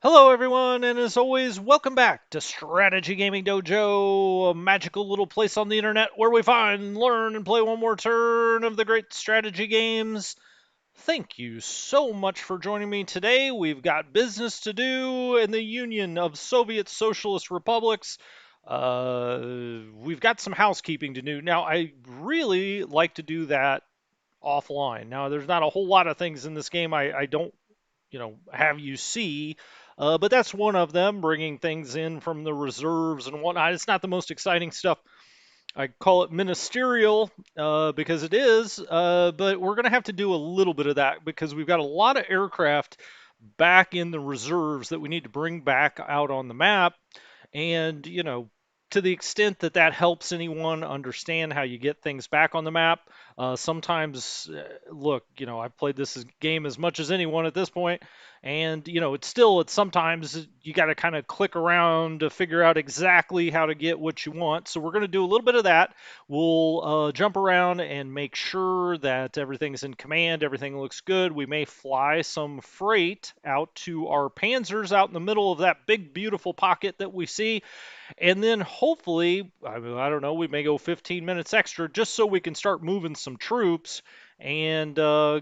Hello, everyone, and as always, welcome back to Strategy Gaming Dojo, a magical little place on the internet where we find, learn, and play one more turn of the great strategy games. Thank you so much for joining me today. We've got business to do in the Union of Soviet Socialist Republics. We've got some housekeeping to do. Now, I really like to do that offline. Now, there's not a whole lot of things in this game I don't have you see. But that's one of them, bringing things in from the reserves and whatnot. It's not the most exciting stuff. I call it ministerial because it is, but we're going to have to do a little bit of that because we've got a lot of aircraft back in the reserves that we need to bring back out on the map. And, to the extent that that helps anyone understand how you get things back on the map, sometimes, look, I've played this game as much as anyone at this point, and it's sometimes you got to kind of click around to figure out exactly how to get what you want. So we're going to do a little bit of that. We'll jump around and make sure that everything's in command, everything looks good. We may fly some freight out to our panzers out in the middle of that big beautiful pocket that we see, and then hopefully, I don't know, we may go 15 minutes extra just so we can start moving some troops and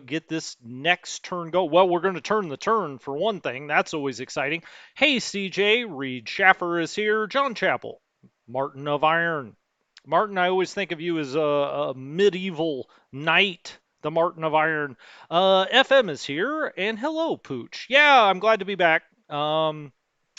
get this next turn go. Well, we're going to turn the turn for one thing. That's always exciting. Hey, CJ, Reed Schaffer is here. John Chappell, Martin of Iron. Martin, I always think of you as a medieval knight, the Martin of Iron. FM is here, and hello, Pooch. Yeah, I'm glad to be back.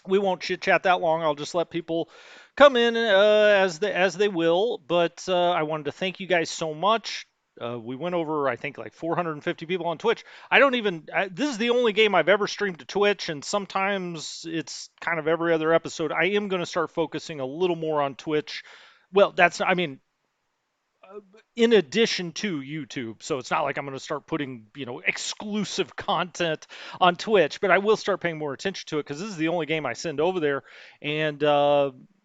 We won't chit chat that long. I'll just let people come in as they will. But I wanted to thank you guys so much. We went over, I think, like 450 people on Twitch. This is the only game I've ever streamed to Twitch, and sometimes it's kind of every other episode. I am going to start focusing a little more on Twitch. Well, I mean, in addition to YouTube. So it's not like I'm going to start putting, exclusive content on Twitch, but I will start paying more attention to it because this is the only game I send over there. And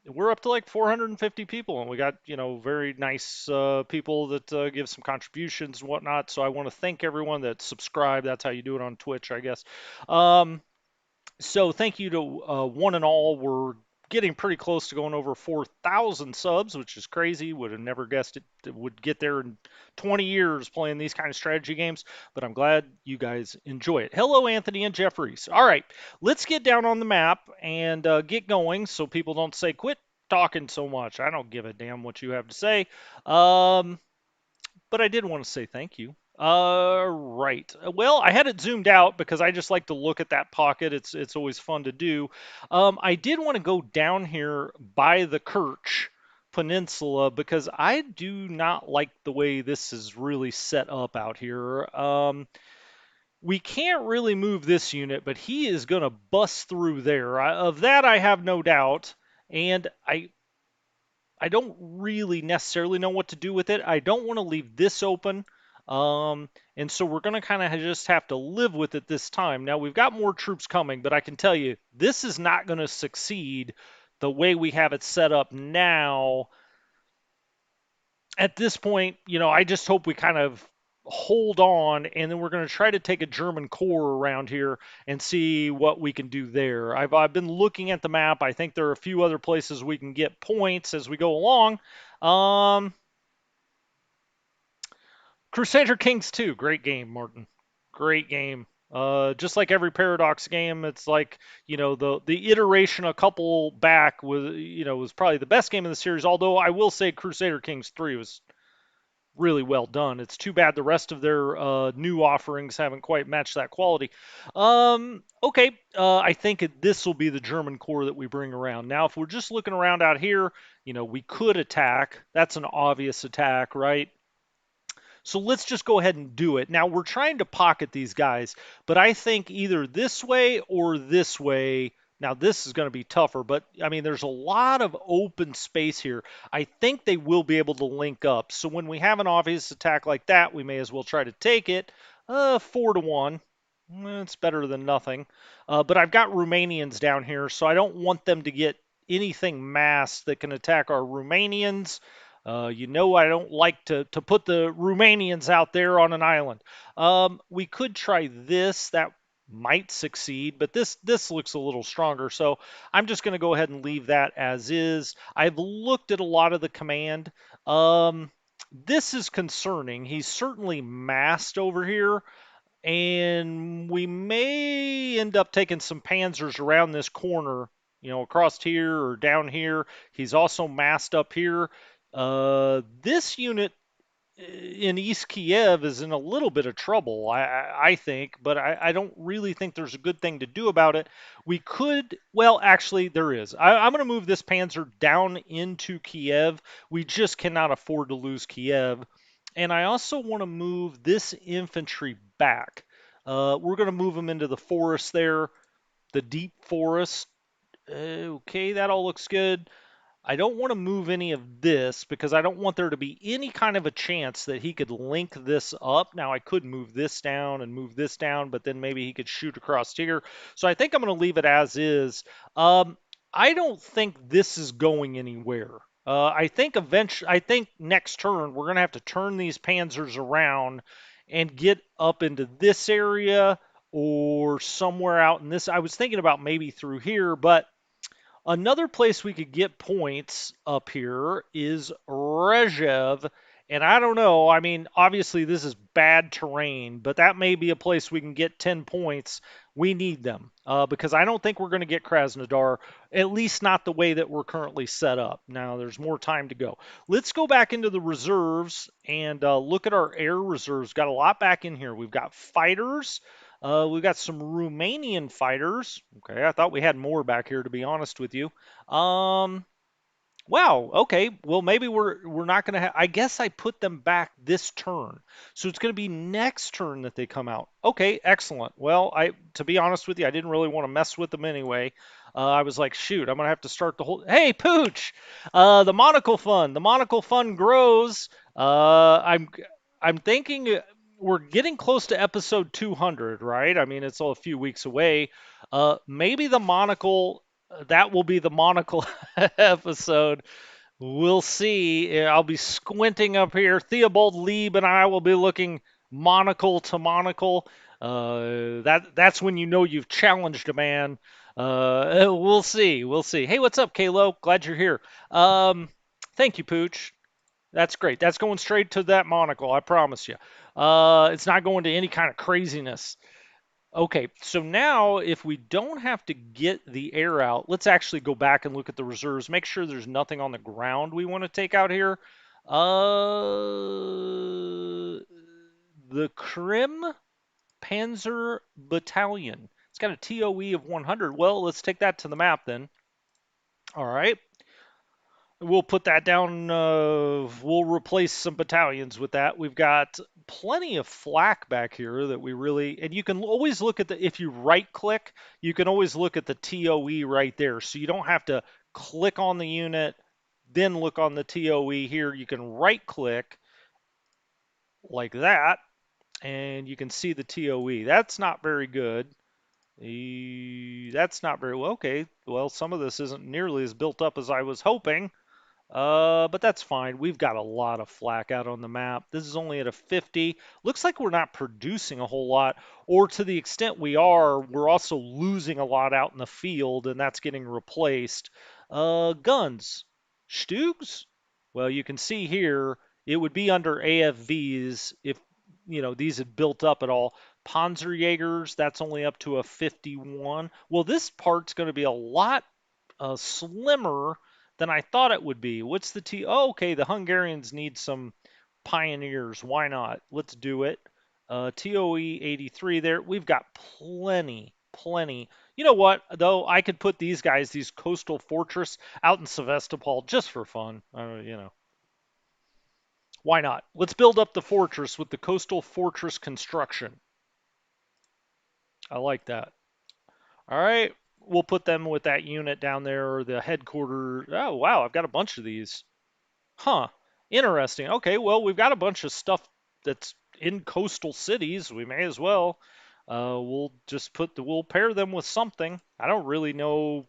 we're up to like 450 people, and we got, very nice people that give some contributions and whatnot. So I want to thank everyone that subscribed. That's how you do it on Twitch, I guess. So thank you to one and all. We're getting pretty close to going over 4,000 subs, which is crazy. Would have never guessed it would get there in 20 years playing these kind of strategy games, but I'm glad you guys enjoy it. Hello, Anthony and Jeffries. All right, let's get down on the map and get going so people don't say, quit talking so much. I don't give a damn what you have to say. But I did want to say thank you. Right. Well, I had it zoomed out because I just like to look at that pocket. It's always fun to do. I did want to go down here by the Kerch Peninsula because I do not like the way this is really set up out here. We can't really move this unit, but he is going to bust through there. Of that, I have no doubt. And I don't really necessarily know what to do with it. I don't want to leave this open. And so we're going to kind of just have to live with it this time. Now, we've got more troops coming, but I can tell you, this is not going to succeed the way we have it set up now. At this point, I just hope we kind of hold on, and then we're going to try to take a German corps around here and see what we can do there. I've been looking at the map. I think there are a few other places we can get points as we go along. Crusader Kings 2, great game, Martin. Great game. Just like every Paradox game, it's like, the iteration a couple back was probably the best game in the series. Although I will say Crusader Kings 3 was really well done. It's too bad the rest of their new offerings haven't quite matched that quality. Okay, I think this will be the German core that we bring around. Now, if we're just looking around out here, we could attack. That's an obvious attack, right? So let's just go ahead and do it. Now, we're trying to pocket these guys, but I think either this way or this way. Now, this is going to be tougher, but I mean, there's a lot of open space here. I think they will be able to link up. So when we have an obvious attack like that, we may as well try to take it. 4-1. It's better than nothing. But I've got Romanians down here, so I don't want them to get anything massed that can attack our Romanians. I don't like to put the Romanians out there on an island. We could try this. That might succeed, but this looks a little stronger. So I'm just going to go ahead and leave that as is. I've looked at a lot of the command. Um, this is concerning. He's certainly massed over here, and we may end up taking some panzers around this corner, across here or down here. He's also massed up here. This unit in East Kiev is in a little bit of trouble, I think, but I don't really think there's a good thing to do about it. We could, well, actually, there is. I'm going to move this panzer down into Kiev. We just cannot afford to lose Kiev. And I also want to move this infantry back. We're going to move them into the forest there, the deep forest. Okay, that all looks good. I don't want to move any of this because I don't want there to be any kind of a chance that he could link this up. Now, I could move this down and move this down, but then maybe he could shoot across here. So I think I'm going to leave it as is. I don't think this is going anywhere. I think next turn we're going to have to turn these panzers around and get up into this area or somewhere out in this. I was thinking about maybe through here, but another place we could get points up here is Rezhev. And I don't know. I mean, obviously, this is bad terrain, but that may be a place we can get 10 points. We need them because I don't think we're going to get Krasnodar, at least not the way that we're currently set up. Now, there's more time to go. Let's go back into the reserves and look at our air reserves. Got a lot back in here. We've got fighters. We've got some Romanian fighters. Okay, I thought we had more back here, to be honest with you. Um, Wow. Okay. Well, maybe we're not going to have. I guess I put them back this turn, so it's going to be next turn that they come out. Okay. Excellent. Well, to be honest with you, I didn't really want to mess with them anyway. I was like, shoot, I'm going to have to start the whole. Hey, Pooch. The monocle fund. The monocle fund grows. I'm thinking we're getting close to episode 200, right? I mean, it's all a few weeks away. Maybe the monocle. That will be the monocle episode. We'll see. I'll be squinting up here. Theobald Lieb and I will be looking monocle to monocle. That's when you know you've challenged a man. We'll see. We'll see. Hey, what's up, Kalo? Glad you're here. Thank you, Pooch. That's great. That's going straight to that monocle. I promise you. It's not going to any kind of craziness. Okay, so now if we don't have to get the air out, let's actually go back and look at the reserves. Make sure there's nothing on the ground we want to take out here. The Krim Panzer Battalion. It's got a TOE of 100. Well, let's take that to the map then. All right. We'll put that down. We'll replace some battalions with that. We've got plenty of flak back here that we really, and you can always look at if you right click, you can always look at the TOE right there. So you don't have to click on the unit, then look on the TOE here. You can right click like that, and you can see the TOE. That's not very good. That's not very well. Okay, well, some of this isn't nearly as built up as I was hoping. But that's fine. We've got a lot of flak out on the map. This is only at a 50. Looks like we're not producing a whole lot, or to the extent we are, we're also losing a lot out in the field, and that's getting replaced. Guns. Stugs? Well, you can see here, it would be under AFVs if, these had built up at all. Panzerjägers, that's only up to a 51. Well, this part's going to be a lot slimmer than I thought it would be. What's the T? Oh, okay, the Hungarians need some pioneers. Why not? Let's do it. TOE 83 there. We've got plenty, plenty. You know what, though? I could put these guys, these coastal fortress, out in Sevastopol just for fun. Why not? Let's build up the fortress with the coastal fortress construction. I like that. All right. We'll put them with that unit down there, or the headquarters. Oh, wow. I've got a bunch of these. Huh. Interesting. Okay, well, we've got a bunch of stuff that's in coastal cities. We may as well. We'll pair them with something. I don't really know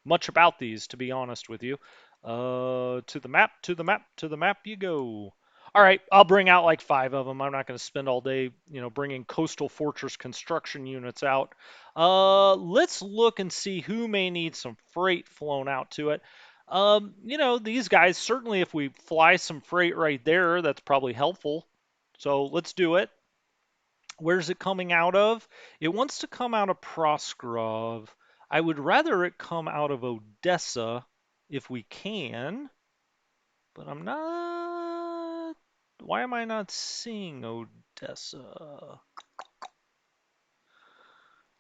much about these, to be honest with you. To the map, to the map, to the map you go. All right, I'll bring out like 5 of them. I'm not going to spend all day, bringing coastal fortress construction units out. Let's look and see who may need some freight flown out to it. These guys, certainly if we fly some freight right there, that's probably helpful. So let's do it. Where's it coming out of? It wants to come out of Proskurov. I would rather it come out of Odessa if we can, but I'm not. Why am I not seeing Odessa?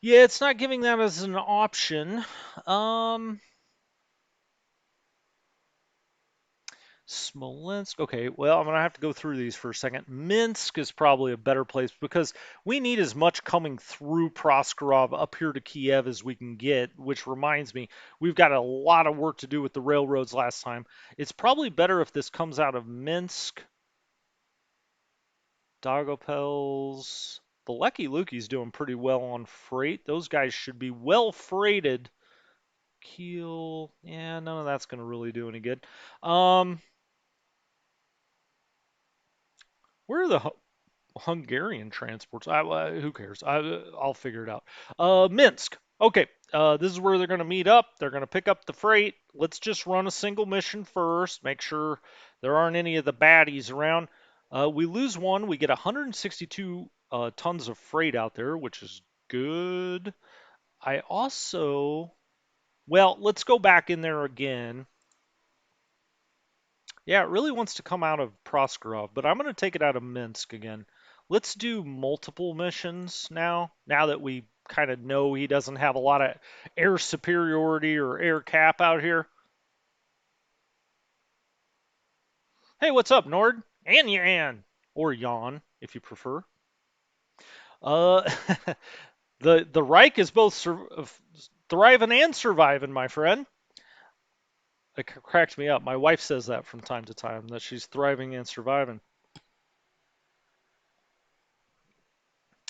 Yeah, it's not giving that as an option. Um, Smolensk. Okay, well, I'm going to have to go through these for a second. Minsk is probably a better place because we need as much coming through Proskurov up here to Kiev as we can get, which reminds me, we've got a lot of work to do with the railroads last time. It's probably better if this comes out of Minsk. Dagopels. The Lucky Lukey's doing pretty well on freight. Those guys should be well freighted. Kiel. Yeah, none of that's going to really do any good. Where are the Hungarian transports? Who cares? I'll figure it out. Minsk. Okay, this is where they're going to meet up. They're going to pick up the freight. Let's just run a single mission first. Make sure there aren't any of the baddies around. We lose one. We get 162 tons of freight out there, which is good. I also, well, let's go back in there again. Yeah, it really wants to come out of Proskurov, but I'm going to take it out of Minsk again. Let's do multiple missions now that we kind of know he doesn't have a lot of air superiority or air cap out here. Hey, what's up, Nord? And Yan, or Yan, if you prefer. Uh, the Reich is both thriving and surviving, my friend. It cracked me up. My wife says that from time to time, that she's thriving and surviving.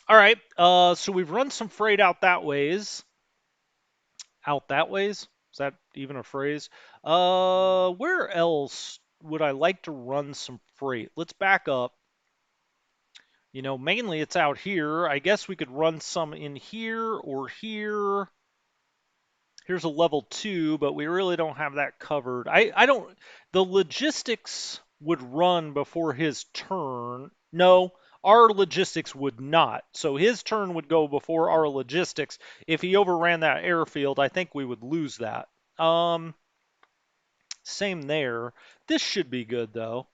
All right, so we've run some freight out that ways. Out that ways? Is that even a phrase? Where else would I like to run some freight? Let's back up. Mainly it's out here. I guess we could run some in here or here. Here's a level 2, but we really don't have that covered. I don't. The logistics would run before his turn. No, our logistics would not. So his turn would go before our logistics. If he overran that airfield, I think we would lose that. Same there. This should be good though.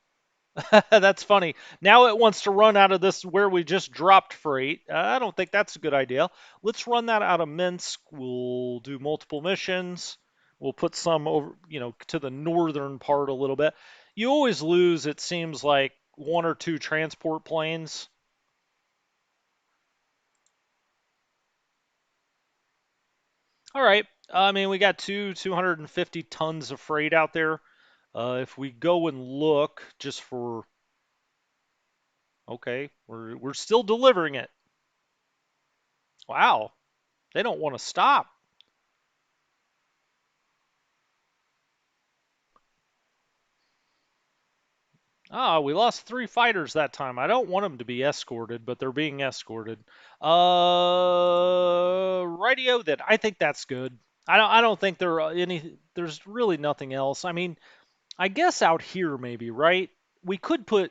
That's funny. Now it wants to run out of this where we just dropped freight. I don't think that's a good idea. Let's run that out of Minsk. We'll do multiple missions. We'll put some over, to the northern part a little bit. You always lose, it seems like, 1 or 2 transport planes. All right. I mean, we got 250 tons of freight out there. If we go and look just for, okay, we're still delivering it. Wow. They don't want to stop. Ah, we lost 3 fighters that time. I don't want them to be escorted, but they're being escorted. Radio. Then I think that's good. I don't think there's really nothing else. I mean, I guess out here maybe, right? We could. I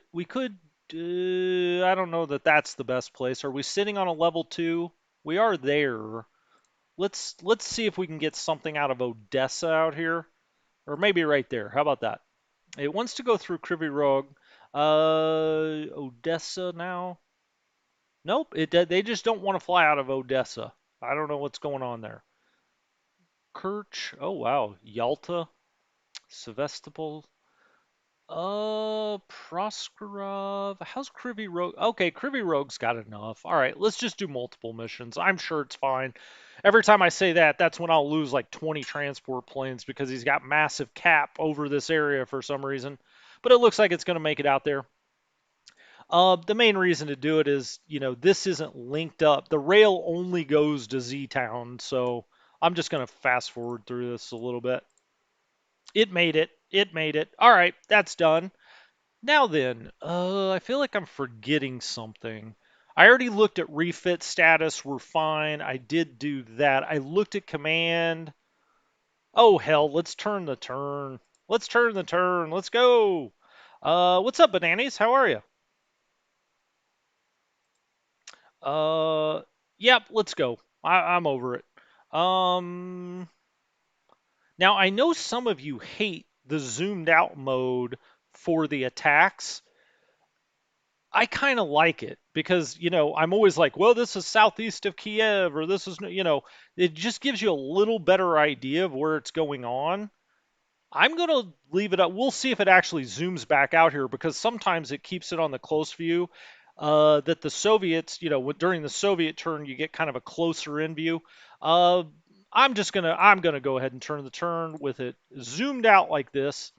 don't know that that's the best place. Are we sitting on a level 2? We are there. Let's see if we can get something out of Odessa out here, or maybe right there. How about that? It wants to go through Kryvyi Rog. Odessa now. Nope. They just don't want to fly out of Odessa. I don't know what's going on there. Kerch. Oh wow. Yalta. Sevastopol. Proskurov. How's Kryvyi Rog? Okay, Kryvyi Rog's got enough. All right, let's just do multiple missions. I'm sure it's fine. Every time I say that, that's when I'll lose like 20 transport planes because he's got massive cap over this area for some reason. But it looks like it's going to make it out there. The main reason to do it is, this isn't linked up. The rail only goes to Z-Town, so I'm just going to fast forward through this a little bit. It made it. It made it. All right, that's done. Now then, I feel like I'm forgetting something. I already looked at refit status. We're fine. I did do that. I looked at command. Oh hell, let's turn the turn. Let's turn the turn. Let's go. What's up, bananas? How are you? Uh, yep. Let's go. I'm over it. Um, Now I know some of you hate the zoomed out mode for the attacks. I kind of like it because, I'm always like, well, this is southeast of Kiev or this is, it just gives you a little better idea of where it's going on. I'm going to leave it up. We'll see if it actually zooms back out here because sometimes it keeps it on the close view. That the Soviets, during the Soviet turn, you get kind of a closer in view. Uh, I'm gonna go ahead and turn the turn with it zoomed out like this,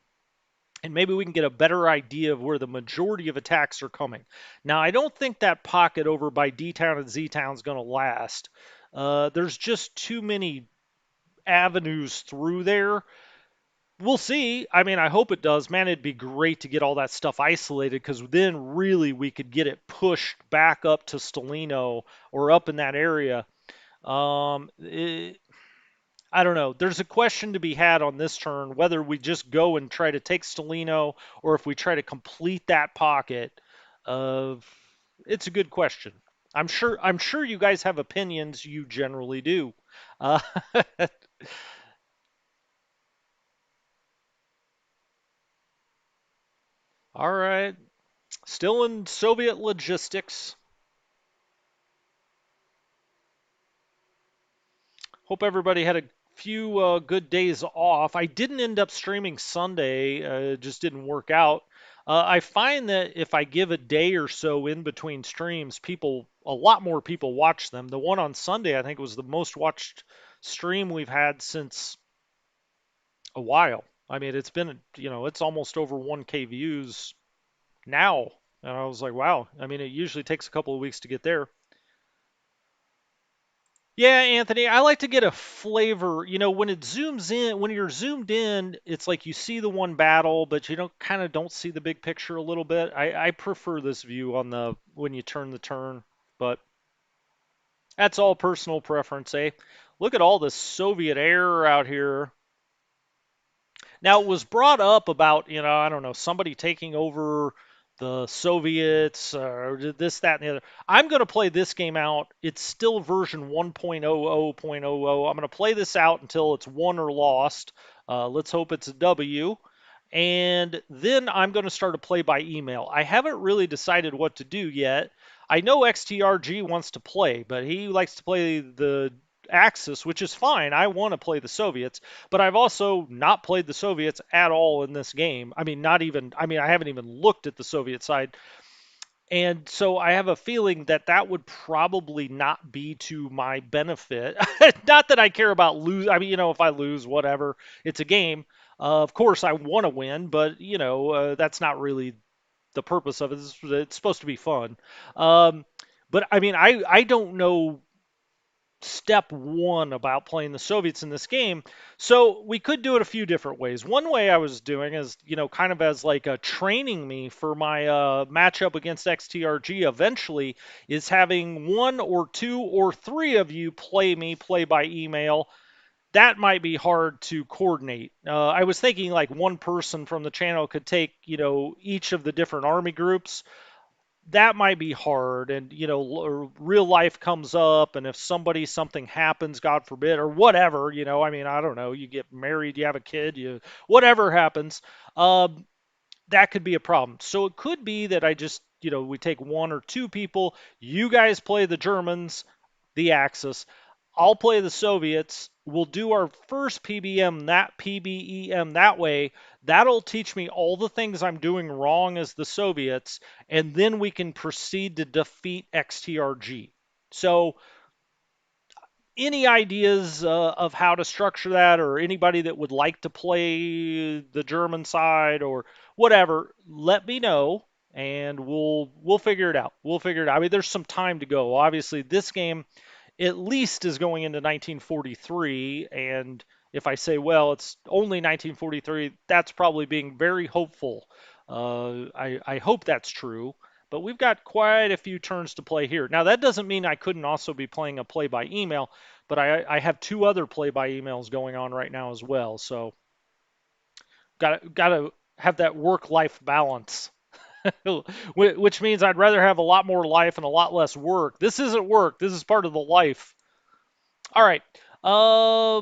and maybe we can get a better idea of where the majority of attacks are coming. Now, I don't think that pocket over by D Town and Z Town is going to last. There's just too many avenues through there. We'll see. I mean, I hope it does. Man, it'd be great to get all that stuff isolated because then really we could get it pushed back up to Stelino or up in that area. I don't know. There's a question to be had on this turn whether we just go and try to take Stelino or if we try to complete that pocket. Of it's a good question. I'm sure you guys have opinions. You generally do. Uh, all right. Still in Soviet logistics. Hope everybody had a few good days off. I didn't end up streaming Sunday, it just didn't work out. I find that if I give a day or so in between streams, a lot more people watch them. The one on Sunday, I think, was the most watched stream we've had since a while. I mean, it's almost over 1K views now. And I was like, wow. I mean, it usually takes a couple of weeks to get there. Yeah, Anthony, I like to get a flavor. When it zooms in, when you're zoomed in, it's like you see the one battle, but you don't see the big picture a little bit. I prefer this view on the when you turn the turn, but that's all personal preference, eh? Look at all this Soviet air out here. Now, it was brought up about, I don't know, somebody taking over the Soviets or this, that, and the other. I'm going to play this game out. It's still version 1.00.00. I'm going to play this out until it's won or lost. Let's hope it's a W. And then I'm going to start a play by email. I haven't really decided what to do yet. I know XTRG wants to play, but he likes to play the Axis, which is fine. I want to play the Soviets, but I've also not played the Soviets at all in this game. I mean, not even, I mean, I haven't even looked at the Soviet side. And so I have a feeling that that would probably not be to my benefit. Not that I care about lose. I mean, if I lose, whatever. It's a game. Of course, I want to win, but that's not really the purpose of it. It's supposed to be fun. Um, but I mean, I don't know step one about playing the Soviets in this game. So we could do it a few different ways. One way I was doing is, kind of as like a training me for my matchup against XTRG eventually, is having one or two or three of you play me, play by email. That might be hard to coordinate. I was thinking like one person from the channel could take, each of the different army groups. That might be hard, and real life comes up, and if something happens, god forbid, or whatever, I mean, I don't know, you get married, you have a kid, you whatever happens, um, that could be a problem. So it could be that I just, we take one or two people, you guys play the Germans, the Axis, I'll play the Soviets. We'll do our first PBEM that way. That'll teach me all the things I'm doing wrong as the Soviets, and then we can proceed to defeat XTRG. So any ideas of how to structure that, or anybody that would like to play the German side or whatever, let me know and we'll figure it out. We'll figure it out. I mean, there's some time to go. Obviously, this game at least is going into 1943, and if I say, well, it's only 1943, that's probably being very hopeful. I hope that's true. But we've got quite a few turns to play here. Now, that doesn't mean I couldn't also be playing a play by email, but I have two other play by emails going on right now as well. So, got to have that work life balance. Which means I'd rather have a lot more life and a lot less work. This isn't work. This is part of the life. All right. Uh,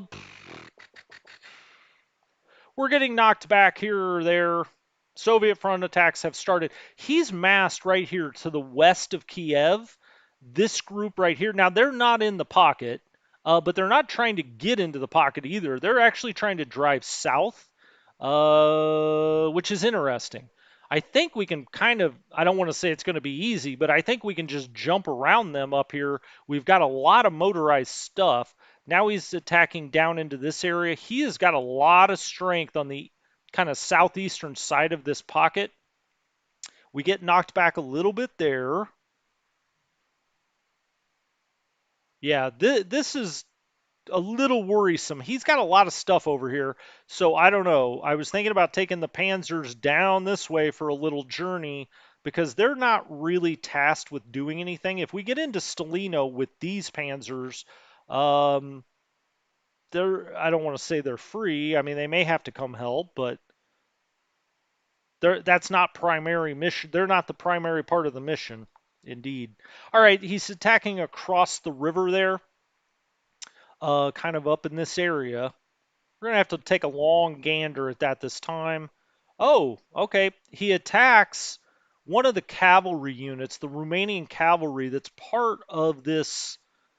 we're getting knocked back here or there. Soviet front attacks have started. He's massed right here to the west of Kiev. This group right here. Now, they're not in the pocket, but they're not trying to get into the pocket either. They're actually trying to drive south, which is interesting. I think we can kind of, I don't want to say it's going to be easy, but I think we can just jump around them up here. We've got a lot of motorized stuff. Now he's attacking down into this area. He has got a lot of strength on the kind of southeastern side of this pocket. We get knocked back a little bit there. Yeah, this is a little worrisome. He's got a lot of stuff over here, so I don't know. I was thinking about taking the Panzers down this way for a little journey because they're not really tasked with doing anything. If we get into Stalino with these Panzers, um, they're I don't want to say they're free. I mean, they may have to come help, but that's not primary mission. They're not the primary part of the mission. Indeed. All right, he's attacking across the river there, kind of up in this area. We're going to have to take a long gander at that this time. Oh, okay. He attacks one of the cavalry units, the Romanian cavalry that's part of this,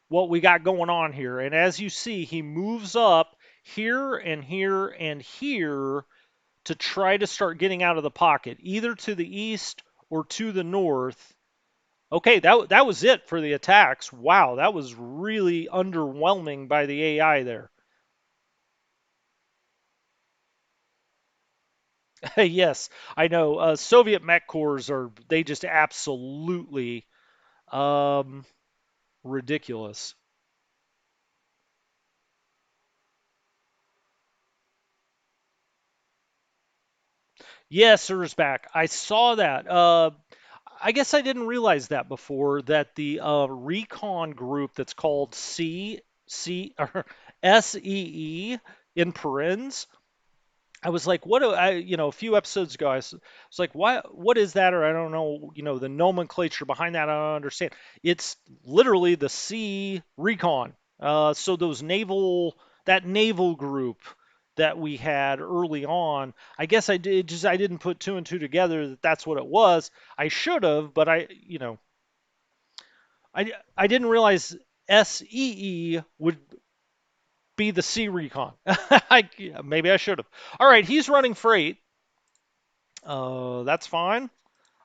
what we got going on here. And as you see, he moves up here and here and here to try to start getting out of the pocket, either to the east or to the north. Okay, that was it for the attacks. Wow, that was really underwhelming by the AI there. Yes, I know. Soviet mech cores are they just absolutely um, ridiculous. Yes, Sir's back. I saw that. I guess I didn't realize that before. That the Recon group that's called or SEE in parens. I was like, what do I, a few episodes ago, was like, what is that? Or I don't know, the nomenclature behind that. I don't understand. It's literally the Sea Recon. So that naval group that we had early on, I guess I didn't put two and two together that that's what it was. I should have, but I didn't realize SEE would be the Sea Recon. Maybe I should have. All right, he's running freight. That's fine.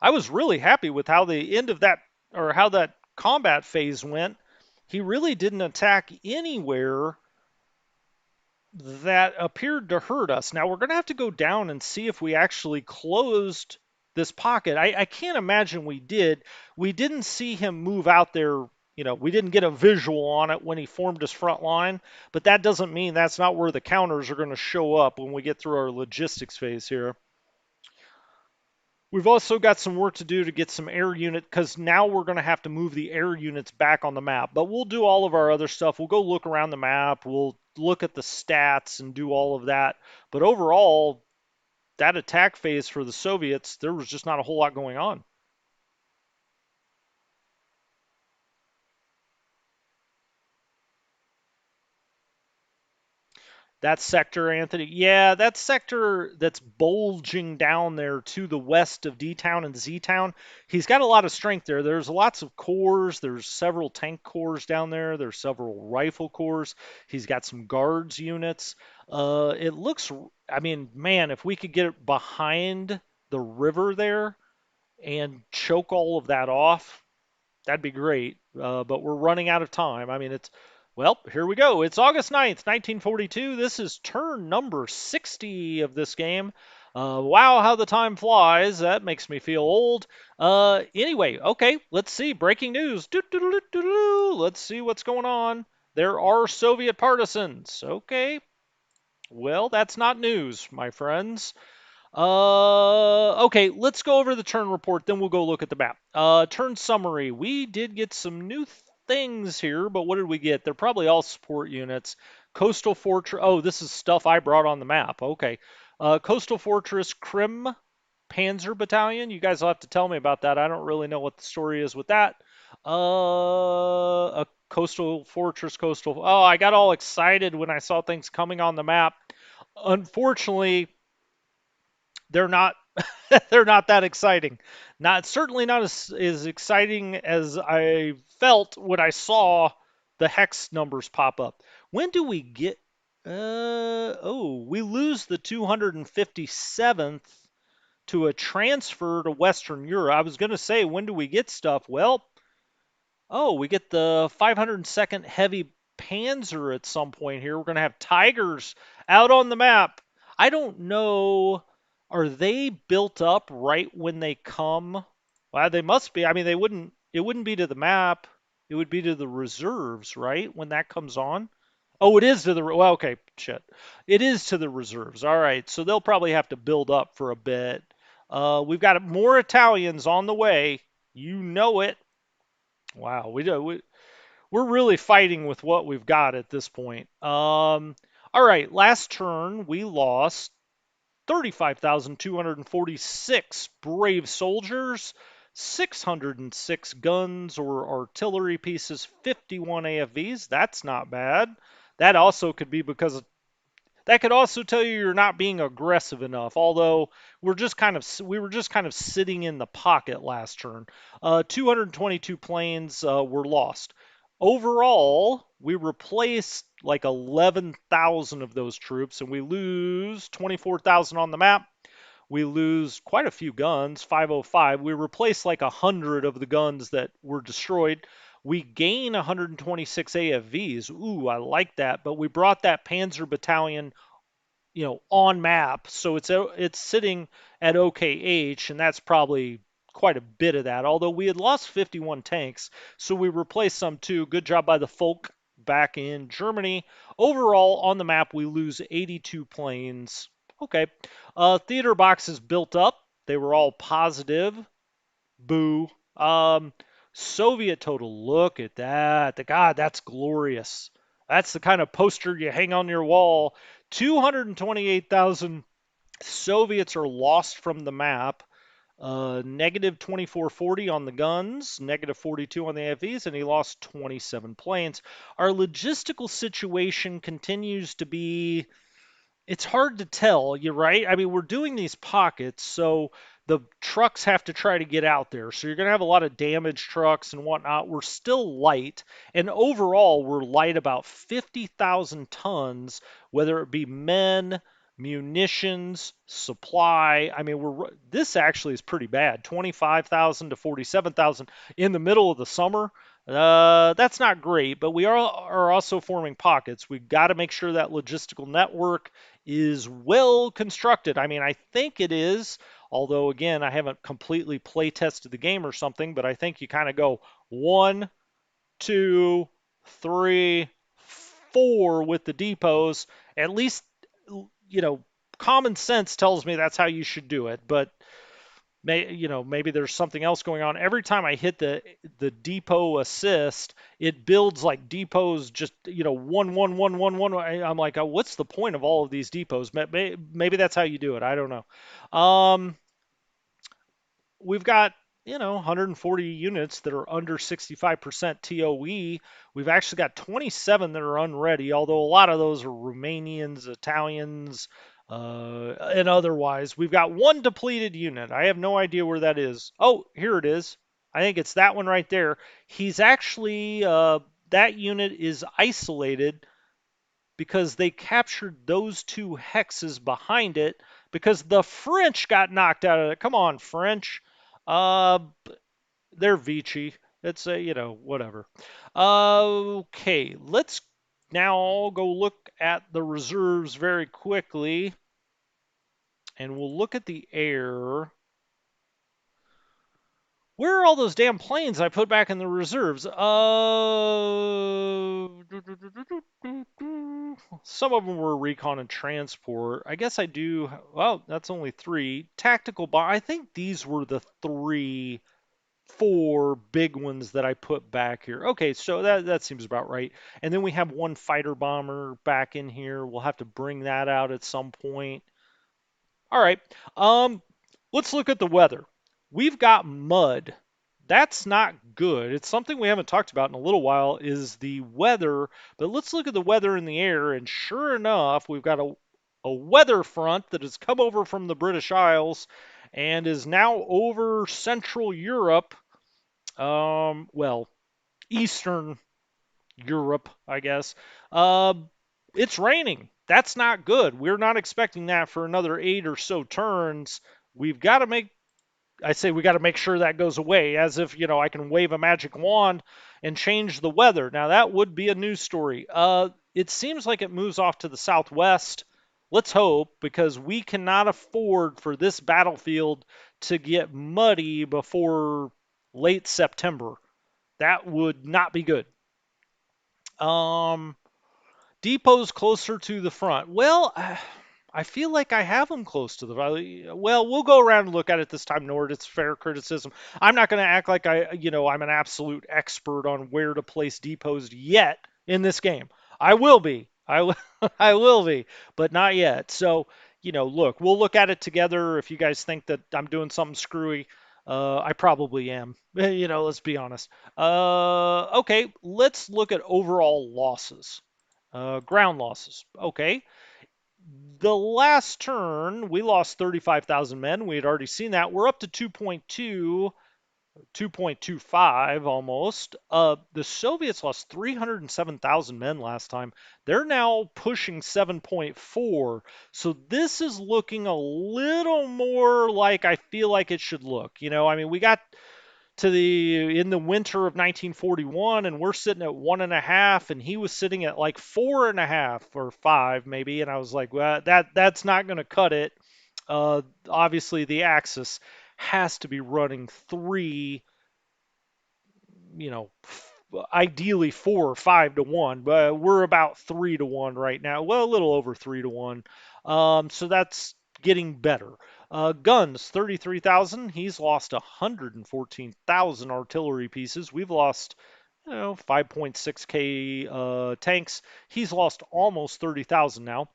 I was really happy with how the end of that or how that combat phase went. He really didn't attack anywhere that appeared to hurt us. Now we're going to have to go down and see if we actually closed this pocket. I can't imagine we did. We didn't see him move out there. We didn't get a visual on it when he formed his front line, but that doesn't mean that's not where the counters are going to show up when we get through our logistics phase here. We've also got some work to do to get some air unit because now we're going to have to move the air units back on the map. But we'll do all of our other stuff. We'll go look around the map. We'll look at the stats and do all of that. But overall, that attack phase for the Soviets, there was just not a whole lot going on. That sector, Anthony. Yeah, that sector that's bulging down there to the west of D Town and Z Town. He's got a lot of strength there. There's lots of cores. There's several tank cores down there. There's several rifle cores. He's got some guards units. It looks, I mean, man, if we could get behind the river there and choke all of that off, that'd be great. But we're running out of time. I mean, well, here we go. It's August 9th, 1942. This is turn number 60 of this game. Wow, how the time flies. That makes me feel old. Anyway, okay, let's see. Breaking news. Let's see what's going on. There are Soviet partisans. Okay. Well, that's not news, my friends. Okay, let's go over the turn report, then we'll go look at the map. Turn summary. We did get some new things here, but what did we get? They're probably all support units. Coastal Fortress. Oh, this is stuff I brought on the map. Okay. Coastal Fortress Krim Panzer Battalion. You guys will have to tell me about that. I don't really know what the story is with that. A Coastal Fortress, Coastal. Oh, I got all excited when I saw things coming on the map. Unfortunately, they're not they're not that exciting. Not certainly not as exciting as I felt when I saw the hex numbers pop up. When do we get we lose the 257th to a transfer to Western Europe. I was going to say, when do we get stuff? Well, oh, we get the 502nd Heavy Panzer at some point here. We're going to have Tigers out on the map. I don't know. Are they built up right when they come? Well, they must be. I mean, they wouldn't. It wouldn't be to the map. It would be to the reserves, right? When that comes on. Oh, it is to the. Well, okay, shit. It is to the reserves. All right, so they'll probably have to build up for a bit. We've got more Italians on the way. You know it. Wow, we're really fighting with what we've got at this point. All right, last turn we lost 35,246 brave soldiers, 606 guns or artillery pieces, 51 AFVs. That's not bad. That also could be because that could also tell you you're not being aggressive enough. Although we were just kind of sitting in the pocket last turn. 222 planes were lost. Overall, we replaced like 11,000 of those troops, and we lose 24,000 on the map. We lose quite a few guns, 505. We replace like 100 of the guns that were destroyed. We gain 126 AFVs. Ooh, I like that. But we brought that Panzer Battalion, on map, so it's sitting at OKH, and that's probably quite a bit of that. Although we had lost 51 tanks, so we replaced some too. Good job by the folk back in Germany. Overall, on the map, we lose 82 planes. Okay. Theater boxes built up. They were all positive. Boo. Soviet total. Look at that. God, that's glorious. That's the kind of poster you hang on your wall. 228,000 Soviets are lost from the map. Negative 2440 on the guns, negative 42 on the AFVs, and he lost 27 planes. Our logistical situation continues to be, it's hard to tell, you're right. I mean, we're doing these pockets, so the trucks have to try to get out there. So you're going to have a lot of damaged trucks and whatnot. We're still light, and overall, we're light about 50,000 tons, whether it be men, munitions, supply. I mean, this actually is pretty bad. 25,000 to 47,000 in the middle of the summer. That's not great, but we are also forming pockets. We've got to make sure that logistical network is well constructed. I mean, I think it is, although again, I haven't completely play tested the game or something, but I think you kind of go 1, 2, 3, 4 with the depots. At least, you know, common sense tells me that's how you should do it, but maybe there's something else going on. Every time I hit the depot assist, it builds like depots just one. I'm like, oh, what's the point of all of these depots? Maybe that's how you do it. I don't know. We've got 140 units that are under 65% TOE. We've actually got 27 that are unready, although a lot of those are Romanians, Italians, and otherwise. We've got one depleted unit. I have no idea where that is. Oh, here it is. I think it's that one right there. He's actually, that unit is isolated because they captured those two hexes behind it because the French got knocked out of it. Come on, French. Uh, they're Vici. It's whatever. Okay, let's now go look at the reserves very quickly, and we'll look at the air. Where are all those damn planes I put back in the reserves? some of them were recon and transport. I guess I do. Well, that's only three. Tactical bomb. I think these were the three, four big ones that I put back here. Okay, so that seems about right. And then we have one fighter bomber back in here. We'll have to bring that out at some point. All right. Let's look at the weather. We've got mud. That's not good. It's something we haven't talked about in a little while is the weather, but let's look at the weather in the air and sure enough, we've got a weather front that has come over from the British Isles and is now over Central Europe. Well, Eastern Europe, I guess. It's raining. That's not good. We're not expecting that for another 8 or so turns. We've got to make I say we got to make sure that goes away, as if, I can wave a magic wand and change the weather. Now, that would be a news story. It seems like it moves off to the southwest. Let's hope, because we cannot afford for this battlefield to get muddy before late September. That would not be good. Um, Depot's closer to the front. Well, I feel like I have them close to the valley. Well, we'll go around and look at it this time, Nord. It's fair criticism. I'm not going to act like I'm an absolute expert on where to place depots yet in this game. I will be. I will, I will be, but not yet. So, look, we'll look at it together. If you guys think that I'm doing something screwy, I probably am. Let's be honest. Okay, let's look at overall losses. Ground losses. Okay. The last turn, we lost 35,000 men. We had already seen that. We're up to 2.2, 2.25 almost. The Soviets lost 307,000 men last time. They're now pushing 7.4. So this is looking a little more like I feel like it should look. We got in the winter of 1941, and we're sitting at 1.5, and he was sitting at like 4.5 or 5 maybe, and I was like, well, that's not going to cut it. Obviously, the Axis has to be running three, ideally 4 or 5 to 1, but we're about 3 to 1 right now. Well, a little over 3 to 1. So that's getting better. Guns, 33,000. He's lost 114,000 artillery pieces. We've lost, 5.6K tanks. He's lost almost 30,000 now.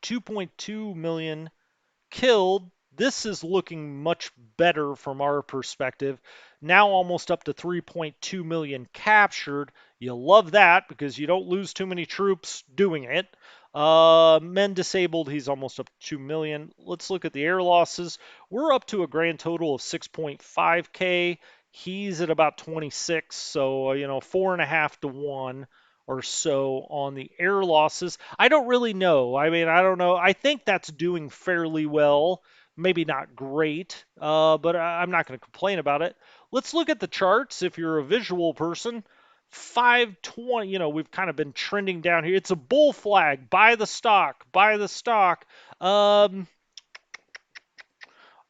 2.2 million killed. This is looking much better from our perspective. Now almost up to 3.2 million captured. You love that because you don't lose too many troops doing it. Men disabled, he's almost up to 2 million. Let's look at the air losses. We're up to a grand total of 6.5K. He's at about 26, so 4.5 to 1 or so on the air losses. I don't really know. I don't know. I think that's doing fairly well. Maybe not great, but I'm not going to complain about it. Let's look at the charts if you're a visual person. 520, we've kind of been trending down here. It's a bull flag. Buy the stock. Buy the stock. All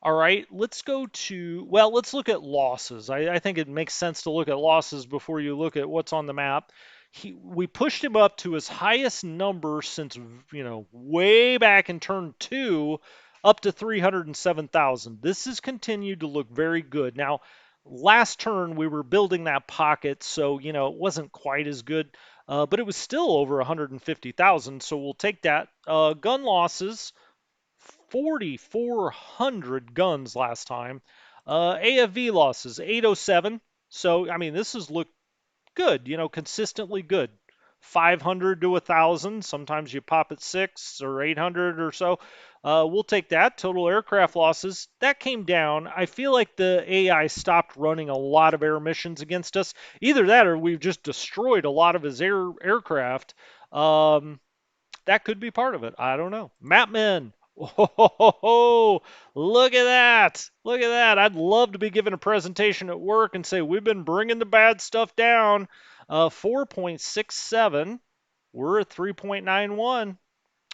right, let's look at losses. I think it makes sense to look at losses before you look at what's on the map. We pushed him up to his highest number since, way back in turn 2, up to 307,000. This has continued to look very good. Now, last turn we were building that pocket, so, it wasn't quite as good, but it was still over 150,000, so we'll take that. Gun losses. 4,400 guns last time. AFV losses, 807. So, this has looked good, consistently good. 500 to 1,000. Sometimes you pop at 6 or 800 or so. We'll take that. Total aircraft losses, that came down. I feel like the AI stopped running a lot of air missions against us. Either that or we've just destroyed a lot of his aircraft. That could be part of it. I don't know. Mapmen. Oh, look at that. Look at that. I'd love to be giving a presentation at work and say, we've been bringing the bad stuff down. 4.67. We're at 3.91.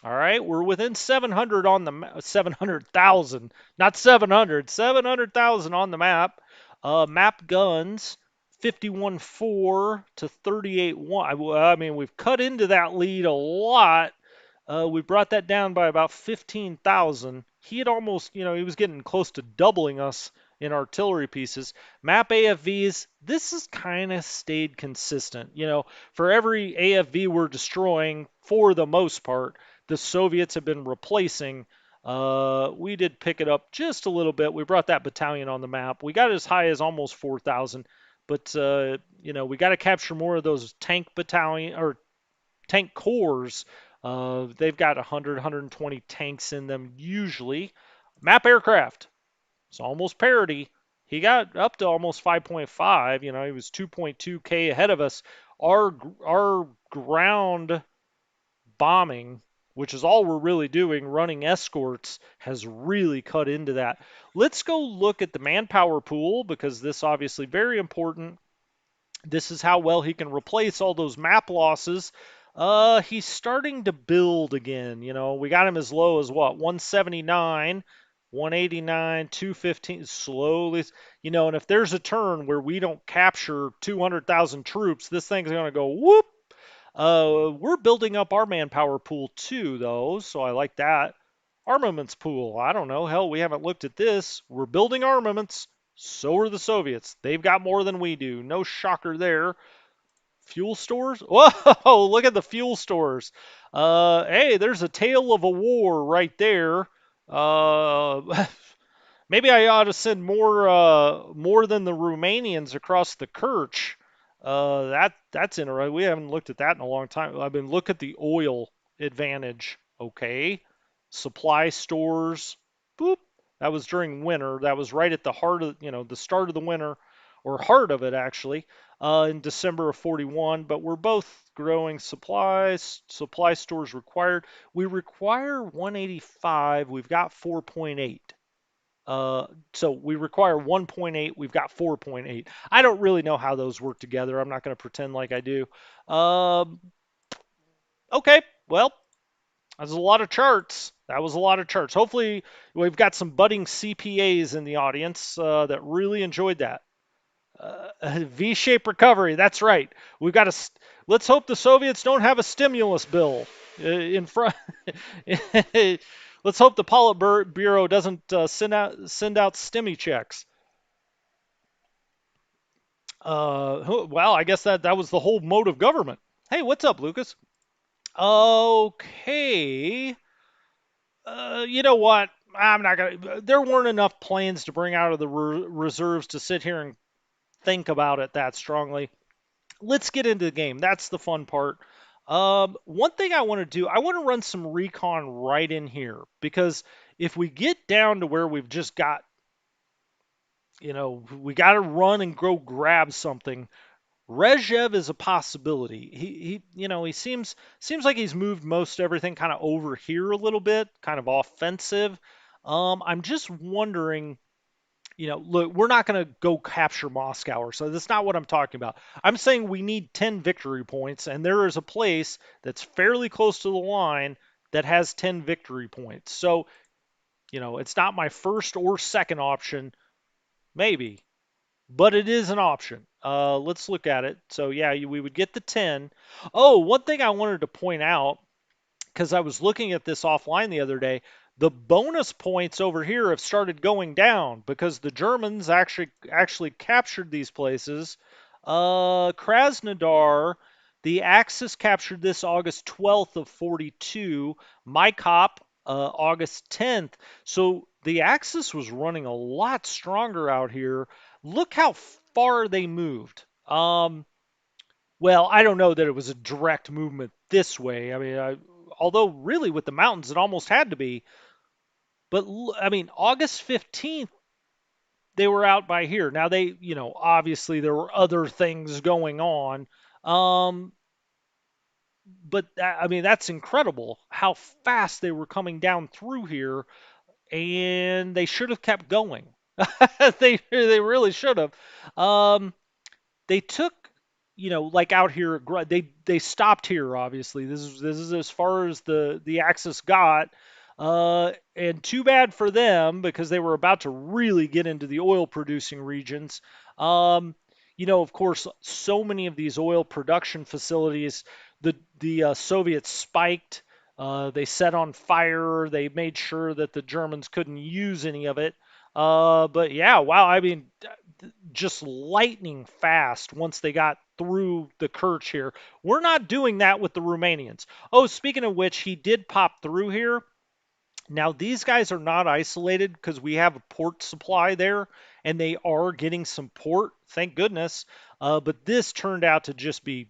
All right, we're within 700 on the 700,000, not 700, 700,000 on the map. Map guns, 51.4 to 38.1. We've cut into that lead a lot. We brought that down by about 15,000. He had almost, he was getting close to doubling us in artillery pieces. Map AFVs, this has kind of stayed consistent. For every AFV we're destroying, for the most part, the Soviets have been replacing. We did pick it up just a little bit. We brought that battalion on the map. We got as high as almost 4,000, but we got to capture more of those tank battalion or tank cores. They've got 100, 120 tanks in them usually. Map aircraft, it's almost parity. He got up to almost 5.5. He was 2.2K ahead of us. Our ground bombing, which is all we're really doing, running escorts, has really cut into that. Let's go look at the manpower pool because this obviously very important. This is how well he can replace all those map losses. He's starting to build again. We got him as low as what? 179, 189, 215. Slowly, and if there's a turn where we don't capture 200,000 troops, this thing's going to go whoop. We're building up our manpower pool too, though, so I like that. Armaments pool. I don't know. Hell, we haven't looked at this. We're building armaments. So are the Soviets. They've got more than we do. No shocker there. Fuel stores? Whoa, look at the fuel stores. Hey, there's a tale of a war right there. Uh, Maybe I ought to send more than the Romanians across the Kerch. That's interesting. We haven't looked at that in a long time. I've been look at the oil advantage. Okay, supply stores. Boop. That was during winter. That was right at the heart of the start of the winter, or heart of it actually, in December of 41. But we're both growing supplies. Supply stores required. We require 185. We've got 4.8. So we require 1.8. We've got 4.8. I don't really know how those work together. I'm not going to pretend like I do. Okay, well, that's a lot of charts. That was a lot of charts. Hopefully, we've got some budding CPAs in the audience that really enjoyed that. V-shaped recovery. That's right. We've got to. Let's hope the Soviets don't have a stimulus bill in front. Let's hope the Politburo doesn't send out stimmy checks. Well, I guess that was the whole mode of government. Hey, what's up, Lucas? Okay. You know what? I'm not gonna. There weren't enough planes to bring out of the reserves to sit here and think about it that strongly. Let's get into the game. That's the fun part. One thing I want to do, I want to run some recon right in here because if we get down to where we've just got, we got to run and go grab something. Rezhev is a possibility. He seems like he's moved most everything kind of over here a little bit, kind of offensive. I'm just wondering look, we're not going to go capture Moscow, so that's not what I'm talking about. I'm saying we need 10 victory points, and there is a place that's fairly close to the line that has 10 victory points. So, it's not my first or second option, maybe, but it is an option. Let's look at it. So, yeah, we would get the 10. Oh, one thing I wanted to point out because I was looking at this offline the other day. The bonus points over here have started going down because the Germans actually captured these places. Krasnodar, the Axis captured this August 12th of 42. Mykop, August 10th. So the Axis was running a lot stronger out here. Look how far they moved. Well, I don't know that it was a direct movement this way. I mean, although really with the mountains it almost had to be. But I mean, August 15th they were out by here. Now they, obviously there were other things going on. Um, but I mean, that's incredible how fast they were coming down through here, and they should have kept going. They really should have. They took like out here they stopped here. Obviously this is as far as the Axis got, and too bad for them because they were about to really get into the oil producing regions. Of course, so many of these oil production facilities, the Soviets spiked They set on fire. They made sure that the Germans couldn't use any of it. But yeah, wow. I mean, just lightning fast once they got through the Kerch here. We're not doing that with the Romanians. Oh, speaking of which, he did pop through here. Now, these guys are not isolated because we have a port supply there and they are getting some port, thank goodness. But this turned out to just be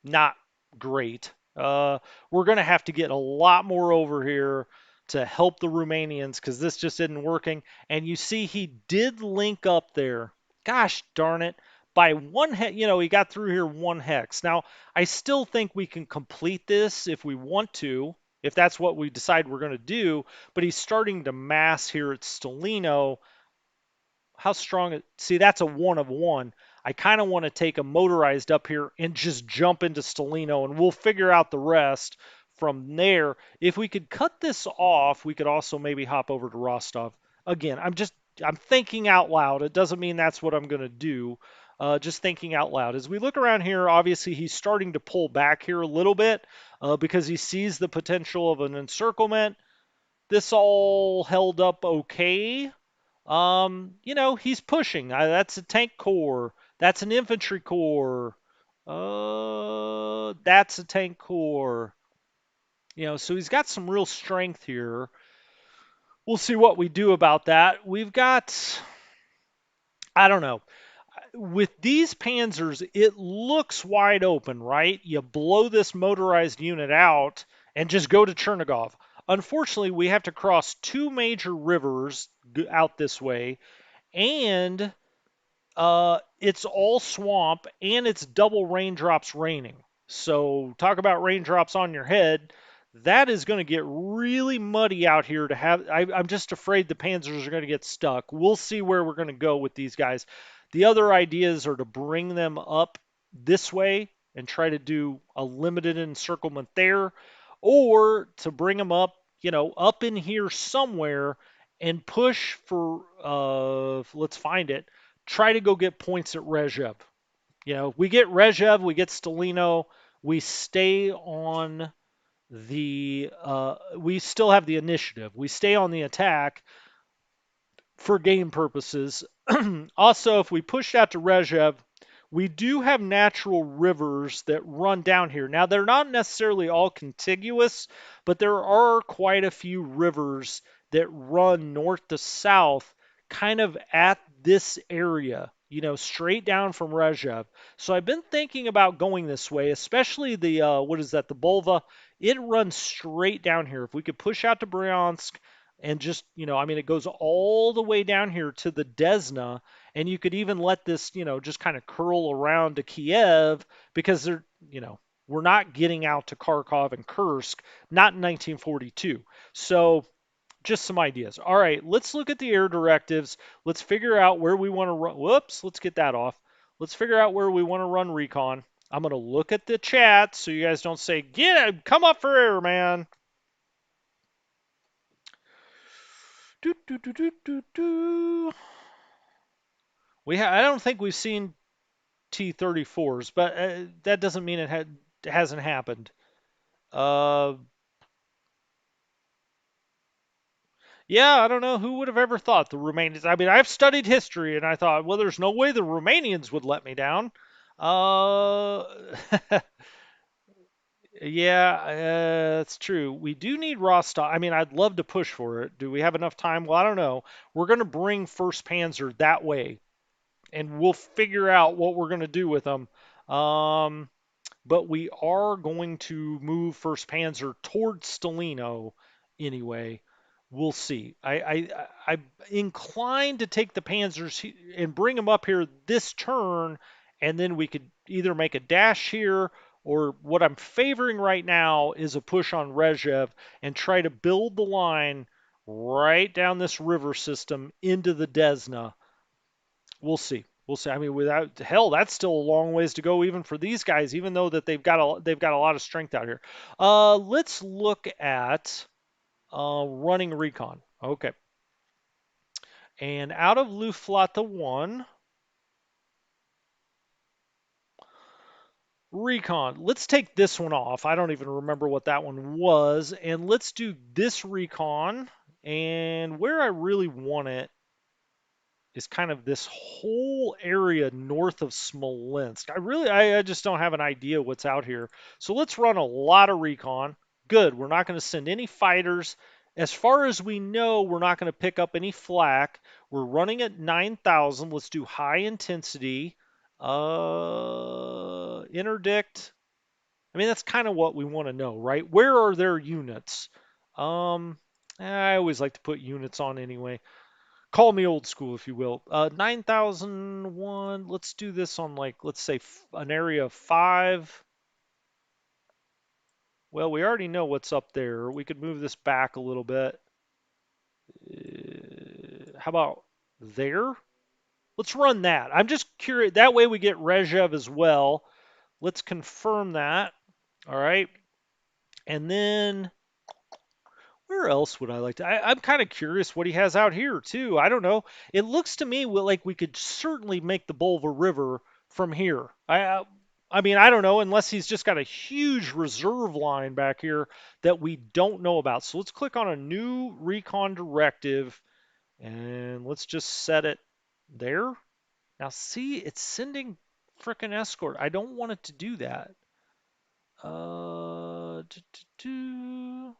not great. We're going to have to get a lot more over here to help the Romanians because this just isn't working. And you see, he did link up there. Gosh darn it. By one hex, he got through here one hex. Now, I still think we can complete this if we want to, if that's what we decide we're going to do. But he's starting to mass here at Stelino. How strong? See, that's a 1 of 1. I kind of want to take a motorized up here and just jump into Stelino, and we'll figure out the rest from there. If we could cut this off, we could also maybe hop over to Rostov. Again, I'm thinking out loud. It doesn't mean that's what I'm going to do. Just thinking out loud. As we look around here, obviously he's starting to pull back here a little bit because he sees the potential of an encirclement. This all held up okay. He's pushing. That's a tank corps. That's an infantry corps. That's a tank corps. So he's got some real strength here. We'll see what we do about that. We've got, I don't know. With these panzers, it looks wide open, right? You blow this motorized unit out and just go to Chernigov. Unfortunately, we have to cross two major rivers out this way, and it's all swamp and it's double raindrops raining. So talk about raindrops on your head. That is going to get really muddy out here to have. I'm just afraid the Panzers are going to get stuck. We'll see where we're going to go with these guys. The other ideas are to bring them up this way and try to do a limited encirclement there, or to bring them up, up in here somewhere and push for, let's find it, try to go get points at Rezhev. We get Rezhev, we get Stelino, we stay on we still have the initiative. We stay on the attack for game purposes. Also, if we push out to Rezhev, we do have natural rivers that run down here. Now, they're not necessarily all contiguous, but there are quite a few rivers that run north to south, kind of at this area, straight down from Rezhev. So I've been thinking about going this way, especially what is that, the Bulva? It runs straight down here. If we could push out to Bryansk and just, it goes all the way down here to the Desna, and you could even let this, just kind of curl around to Kiev because we're not getting out to Kharkov and Kursk, not in 1942. So just some ideas. All right, let's look at the air directives. Let's figure out where we want to run. Whoops, let's get that off. Let's figure out where we want to run recon. I'm going to look at the chat so you guys don't say, come up for air, man. Do, do, do, do, do, do. I don't think we've seen T-34s, but that doesn't mean it hasn't happened. Yeah, I don't know who would have ever thought the Romanians. I mean, I've studied history, and I thought, well, there's no way the Romanians would let me down. Uh, yeah, that's true. We do need Rostov. I mean, I'd love to push for it. Do we have enough time? Well, I don't know. We're going to bring First Panzer that way, and we'll figure out what we're going to do with them. But we are going to move First Panzer towards Stelino anyway. We'll see. I'm inclined to take the Panzers and bring them up here this turn, and then we could either make a dash here, or what I'm favoring right now is a push on Rezhev and try to build the line right down this river system into the Desna. We'll see. We'll see. I mean, without hell, that's still a long ways to go, even for these guys. Even though that they've got a lot of strength out here. Let's look at running recon. Okay. And out of Luftflotte 1, Recon. Let's take this one off. I don't even remember what that one was. And let's do this recon. And where I really want it is kind of this whole area north of Smolensk. I just don't have an idea what's out here. So let's run a lot of recon. Good. We're not going to send any fighters. As far as we know, we're not going to pick up any flak. We're running at 9,000. Let's do high intensity. Interdict. I mean, that's kind of what we want to know, right? Where are their units? I always like to put units on anyway. Call me old school, if you will. 9,001. Let's do this on, like, let's say an area of 5. Well, we already know what's up there. We could move this back a little bit. How about there? Let's run that. I'm just curious. That way we get Rezhev as well. Let's confirm that. All right. And then where else would I like to? I'm kind of curious what he has out here too. I don't know. It looks to me like we could certainly make the Bulva River from here. I mean, I don't know unless he's just got a huge reserve line back here that we don't know about. So let's click on a new recon directive and let's just set it there. Now see, it's sending frickin' escort. I don't want it to do that. Uh, do, do, do.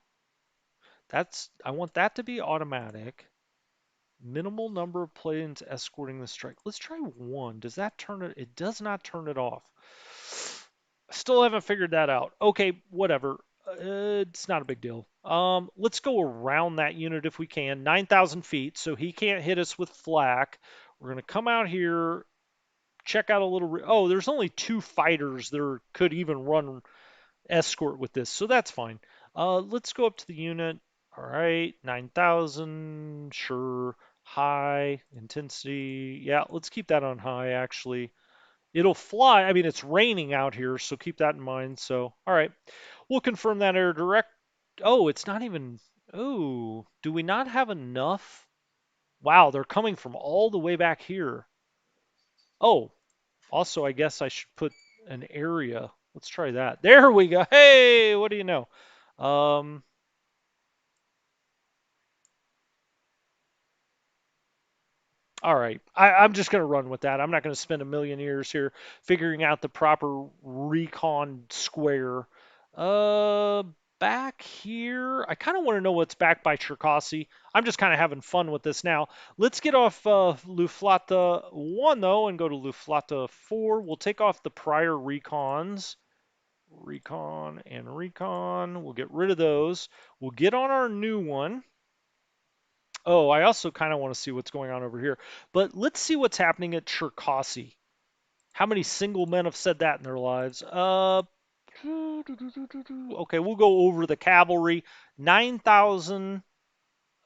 I want that to be automatic. Minimal number of planes escorting the strike. Let's try 1. Does that turn it? It does not turn it off. Still haven't figured that out. Okay, whatever. It's not a big deal. Let's go around that unit if we can. 9,000 feet, so he can't hit us with flak. We're gonna come out here, check out a little. Oh, there's only 2 fighters that could even run escort with this, so that's fine. Let's go up to the unit. All right, 9,000, sure. High intensity. Yeah, let's keep that on high, actually. It'll fly. I mean, it's raining out here, so keep that in mind. So, all right, we'll confirm that air direct. Oh, it's not even. Oh, do we not have enough? Wow, they're coming from all the way back here. Oh, also, I guess I should put an area. Let's try that. There we go. Hey, what do you know? Um, all right. I'm just going to run with that. I'm not going to spend a million years here figuring out the proper recon square. Uh, Back here, I kind of want to know what's back by Cherkasy. I'm just kind of having fun with this now. Let's get off Luflata 1, though, and go to Luflata 4. We'll take off the prior recons. Recon and recon. We'll get rid of those. We'll get on our new one. Oh, I also kind of want to see what's going on over here. But let's see what's happening at Cherkasy. How many single men have said that in their lives? Okay, we'll go over the cavalry. 9,000.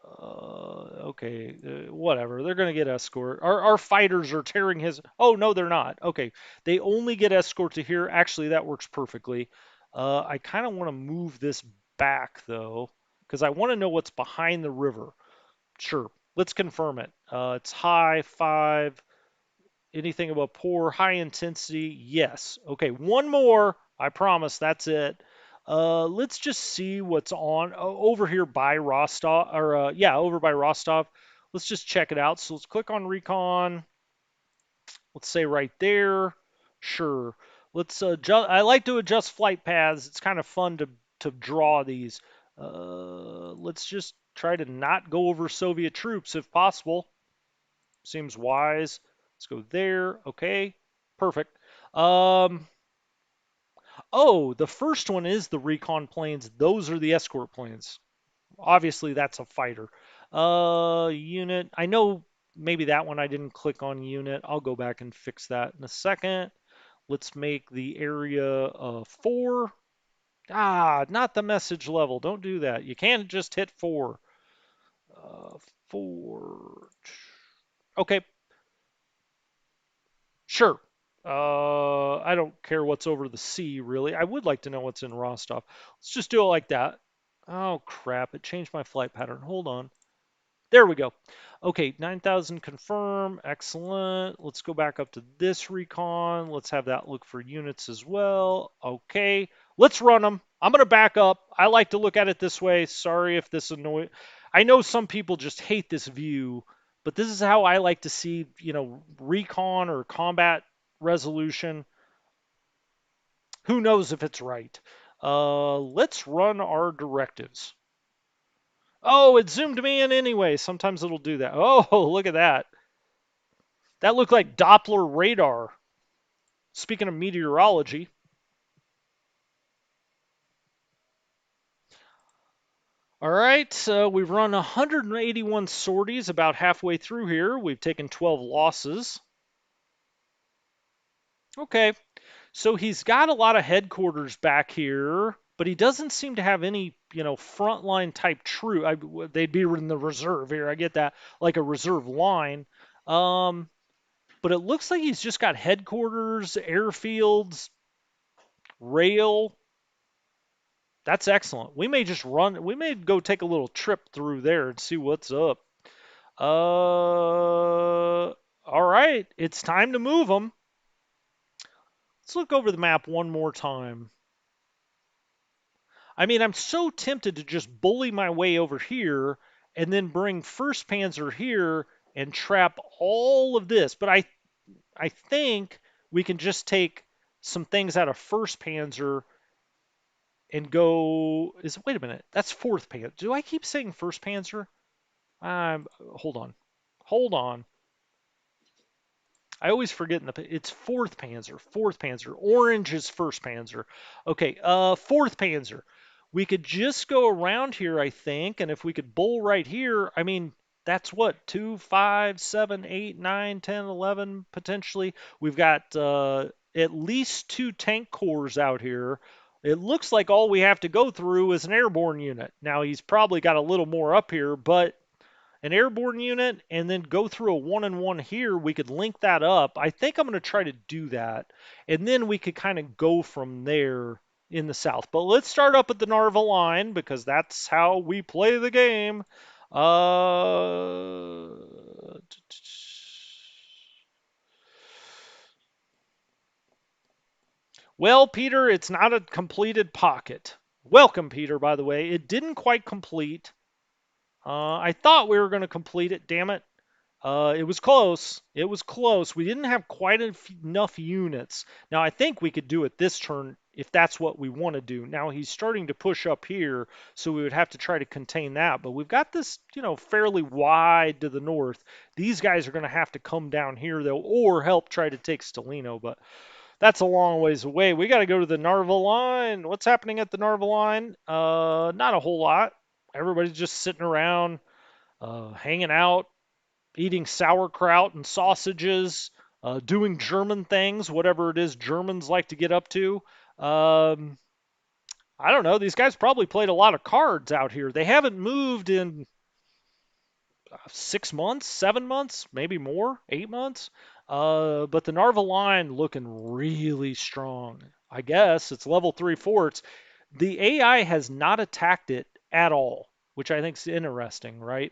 Okay, whatever. They're going to get escort. Our fighters are tearing his. Oh, no, they're not. Okay, they only get escort to here. Actually, that works perfectly. I kind of want to move this back, though, because I want to know what's behind the river. Sure, let's confirm it. It's high, 5. Anything above poor, high intensity, yes. Okay, one more. I promise that's it. Let's just see what's on over here by Rostov, or yeah, over by Rostov. Let's just check it out. So let's click on Recon. Let's say right there. Sure. Let's adjust. I like to adjust flight paths. It's kind of fun to draw these. Let's just try to not go over Soviet troops if possible. Seems wise. Let's go there. Okay, perfect. Oh, the first one is the recon planes. Those are the escort planes. Obviously, that's a fighter. Unit. I know maybe that one I didn't click on unit. I'll go back and fix that in a second. Let's make the area 4. Ah, not the message level. Don't do that. You can't just hit 4. 4. Okay, sure. I don't care what's over the sea, really. I would like to know what's in Rostov. Let's just do it like that. Oh, crap. It changed my flight pattern. Hold on. There we go. Okay, 9,000 confirm. Excellent. Let's go back up to this recon. Let's have that look for units as well. Okay, let's run them. I'm going to back up. I like to look at it this way. Sorry if this annoys. I know some people just hate this view, but this is how I like to see, recon or combat resolution. Who knows if it's right? Let's run our directives. Oh, it zoomed me in anyway. Sometimes it'll do that. Oh, look at that. That looked like Doppler radar. Speaking of meteorology. All right, so we've run 181 sorties about halfway through here. We've taken 12 losses. Okay, so he's got a lot of headquarters back here, but he doesn't seem to have any, frontline type troop. They'd be in the reserve here. I get that, like a reserve line. Um, but it looks like he's just got headquarters, airfields, rail. That's excellent. We may just run. We may go take a little trip through there and see what's up. All right. It's time to move them. Let's look over the map one more time. I mean, I'm so tempted to just bully my way over here and then bring First Panzer here and trap all of this. But I think we can just take some things out of First Panzer and go. Wait a minute? That's Fourth Panzer. Do I keep saying First Panzer? Hold on, hold on. I always forget it's Fourth Panzer. Fourth Panzer. Orange is First Panzer. Okay, Fourth Panzer. We could just go around here, I think, and if we could bull right here, I mean, that's what 2, 5, 7, 8, 9, 10, 11 potentially. We've got at least 2 tank cores out here. It looks like all we have to go through is an airborne unit. Now he's probably got a little more up here, but an airborne unit and then go through a one-on-one here, we could link that up. I think I'm going to try to do that. And then we could kind of go from there in the south. But let's start up at the Narva line because that's how we play the game. Well, Peter, it's not a completed pocket. Welcome, Peter, by the way. It didn't quite complete. I thought we were going to complete it, damn it. It was close. It was close. We didn't have quite enough units. Now, I think we could do it this turn if that's what we want to do. Now, he's starting to push up here, so we would have to try to contain that. But we've got this, fairly wide to the north. These guys are going to have to come down here, though, or help try to take Stelino. But that's a long ways away. We got to go to the Narva line. What's happening at the Narva line? Not a whole lot. Everybody's just sitting around, hanging out, eating sauerkraut and sausages, doing German things, whatever it is Germans like to get up to. I don't know. These guys probably played a lot of cards out here. They haven't moved in 6 months, 7 months, maybe more, 8 months. But the Narva line looking really strong. I guess it's level 3 forts. The AI has not attacked it at all, which I think is interesting, right?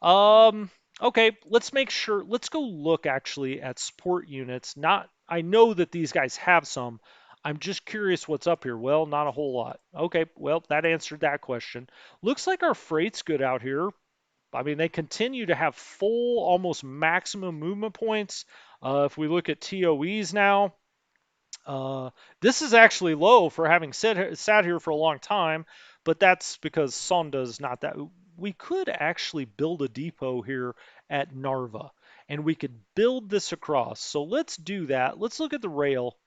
Um, okay, let's make sure. Let's go look actually at support units. Not, I know that these guys have some. I'm just curious what's up here. Well, not a whole lot. Okay, well, that answered that question. Looks like our freight's good out here. I mean, they continue to have full, almost maximum movement points. If we look at TOEs now, uh, this is actually low for having sat here for a long time, but that's because Sonda's not that. We could actually build a depot here at Narva, and we could build this across. So let's do that. Let's look at the rail.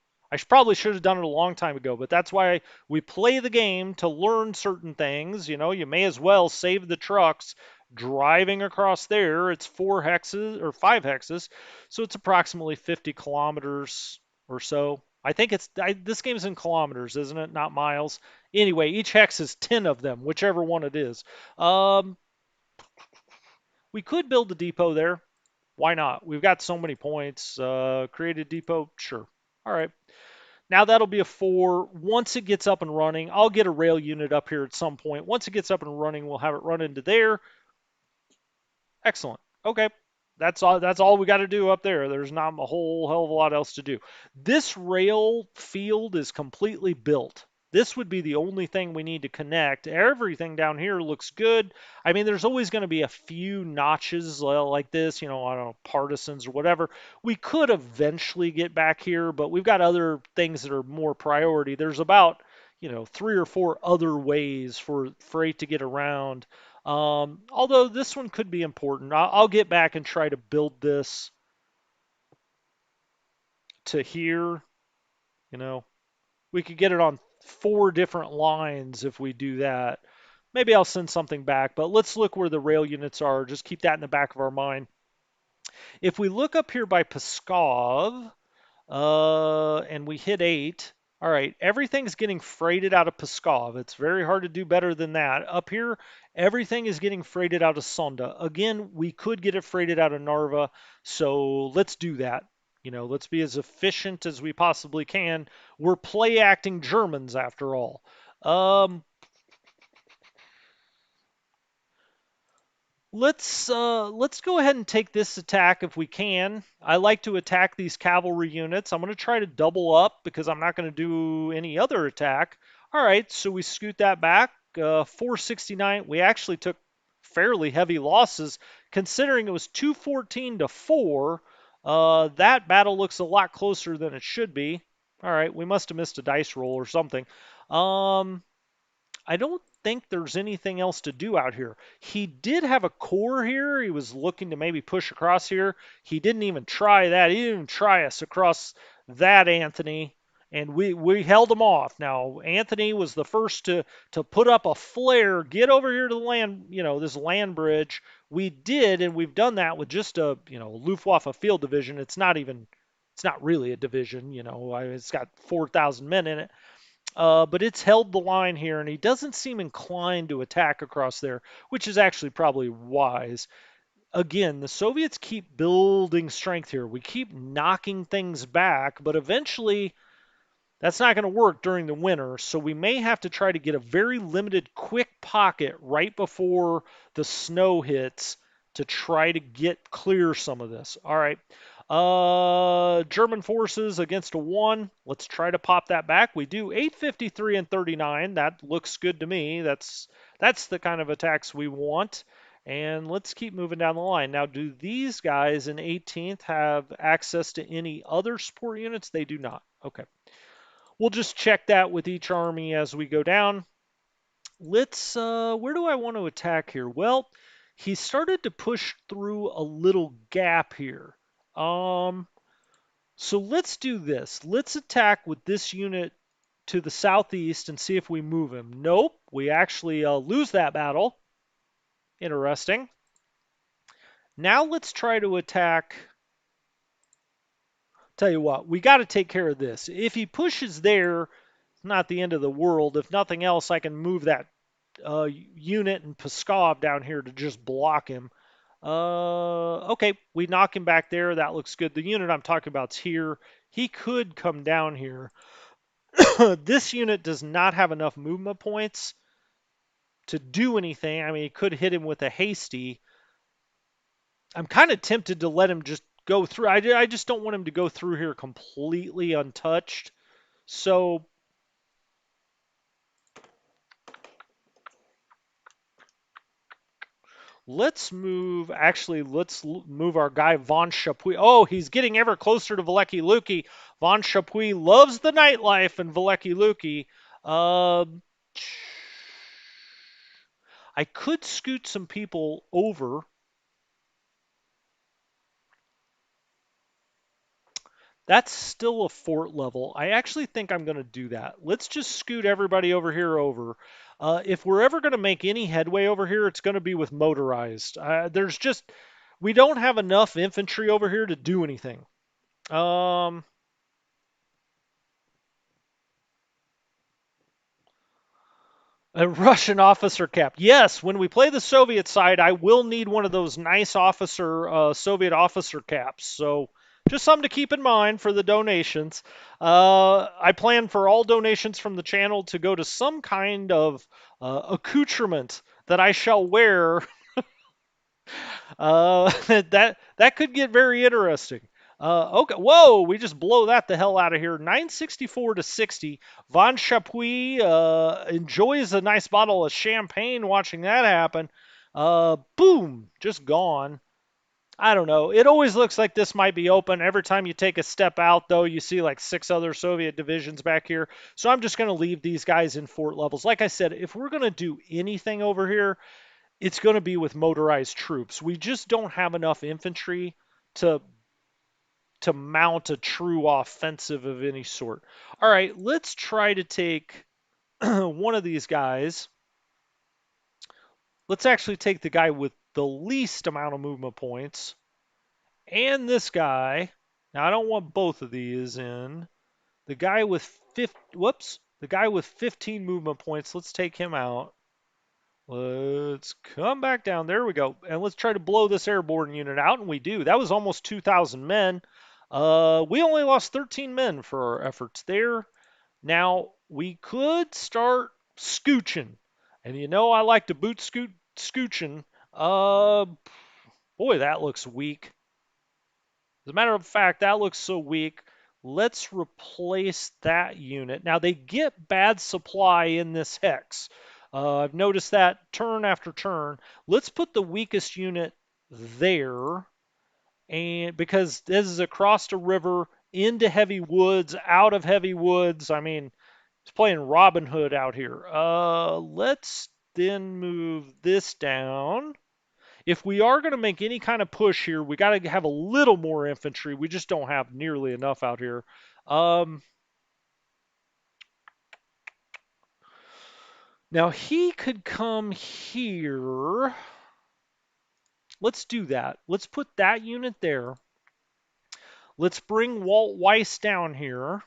Probably should have done it a long time ago, but that's why we play the game to learn certain things. You may as well save the trucks driving across there. It's 4 hexes or 5 hexes, so it's approximately 50 kilometers or so. I think this game's in kilometers, isn't it? Not miles. Anyway, each hex is 10 of them, whichever one it is. We could build a depot there. Why not? We've got so many points. Create a depot, sure. All right. Now that'll be a 4. Once it gets up and running, I'll get a rail unit up here at some point. Once it gets up and running, we'll have it run into there. Excellent. Okay. That's all we got to do up there. There's not a whole hell of a lot else to do. This rail field is completely built. This would be the only thing we need to connect. Everything down here looks good. I mean, there's always going to be a few notches like this, I don't know, partisans or whatever. We could eventually get back here, but we've got other things that are more priority. There's about, three or four other ways for freight to get around. Although this one could be important. I'll get back and try to build this to here. You know, we could get it on four different lines if we do that. Maybe I'll send something back, but let's look where the rail units are. Just keep that in the back of our mind. If we look up here by Pskov, and we hit 8. All right, everything's getting freighted out of Pskov. It's very hard to do better than that. Up here, everything is getting freighted out of Sonda. Again, we could get it freighted out of Narva, so let's do that. Let's be as efficient as we possibly can. We're play acting Germans after all. Let's go ahead and take this attack if we can. I like to attack these cavalry units. I'm going to try to double up because I'm not going to do any other attack. All right, so we scoot that back. 469. We actually took fairly heavy losses considering it was 214 to 4. That battle looks a lot closer than it should be. All right, we must have missed a dice roll or something. I don't think there's anything else to do out here. He did have a core here. He was looking to maybe push across here. He didn't even try that. He didn't even try us across that, Anthony. And we held him off. Now, Anthony was the first to put up a flare, get over here to the land, this land bridge. We did, and we've done that with just a, Luftwaffe field division. It's not really a division, it's got 4,000 men in it. But it's held the line here, and he doesn't seem inclined to attack across there, which is actually probably wise. Again, the Soviets keep building strength here. We keep knocking things back, but eventually that's not going to work during the winter, so we may have to try to get a very limited quick pocket right before the snow hits to try to get clear some of this. All right. German forces against a 1. Let's try to pop that back. We do 853 and 39. That looks good to me. That's the kind of attacks we want. And let's keep moving down the line. Now, do these guys in 18th have access to any other support units? They do not. Okay. We'll just check that with each army as we go down. Let's, where do I want to attack here? Well, he started to push through a little gap here. So let's do this. Let's attack with this unit to the southeast and see if we move him. Nope, we actually lose that battle. Interesting. Now let's try to attack. Tell you what, we got to take care of this. If he pushes there, not the end of the world. If nothing else, I can move that unit in Pskov down here to just block him. Okay, we knock him back there. That looks good. The unit I'm talking about is here. He could come down here. This unit does not have enough movement points to do anything. I mean, he could hit him with a hasty. I'm kind of tempted to let him just go through. I just don't want him to go through here completely untouched. So let's move our guy Von Chapuis. Oh, he's getting ever closer to Veliky Luki. Von Chapuis loves the nightlife in Veliky Luki. I could scoot some people over. That's still a fort level. I actually think I'm going to do that. Let's just scoot everybody over here over. If we're ever going to make any headway over here, it's going to be with motorized. We don't have enough infantry over here to do anything. A Russian officer cap. Yes, when we play the Soviet side, I will need one of those nice Soviet officer caps. So just something to keep in mind for the donations. I plan for all donations from the channel to go to some kind of accoutrement that I shall wear That could get very interesting. Okay, whoa, we just blow that the hell out of here. 964 to 60. Von Chapuis enjoys a nice bottle of champagne watching that happen. Boom, just gone. I don't know. It always looks like this might be open. Every time you take a step out, though, you see like 6 other Soviet divisions back here. So I'm just going to leave these guys in fort levels. Like I said, if we're going to do anything over here, it's going to be with motorized troops. We just don't have enough infantry to mount a true offensive of any sort. All right, let's try to take one of these guys. Let's actually take the guy with the least amount of movement points and this guy. Now I don't want both of these in. The guy with 50, whoops, the guy with 15 movement points. Let's take him out. Let's come back down. There we go. And let's try to blow this airborne unit out. And we do. That was almost 2,000 men. We only lost 13 men for our efforts there. Now, we could start scooching. And you know I like to boot scooching. Boy, that looks weak. As a matter of fact, that looks so weak. Let's replace that unit. Now, they get bad supply in this hex. I've noticed that turn after turn. Let's put the weakest unit there, and because this is across the river, into heavy woods, out of heavy woods. I mean, it's playing Robin Hood out here. Let's then move this down. If we are going to make any kind of push here, we got to have a little more infantry. We just don't have nearly enough out here. Um, Now he could come here. Let's do that. Let's put that unit there. Let's bring Walt Weiss down here.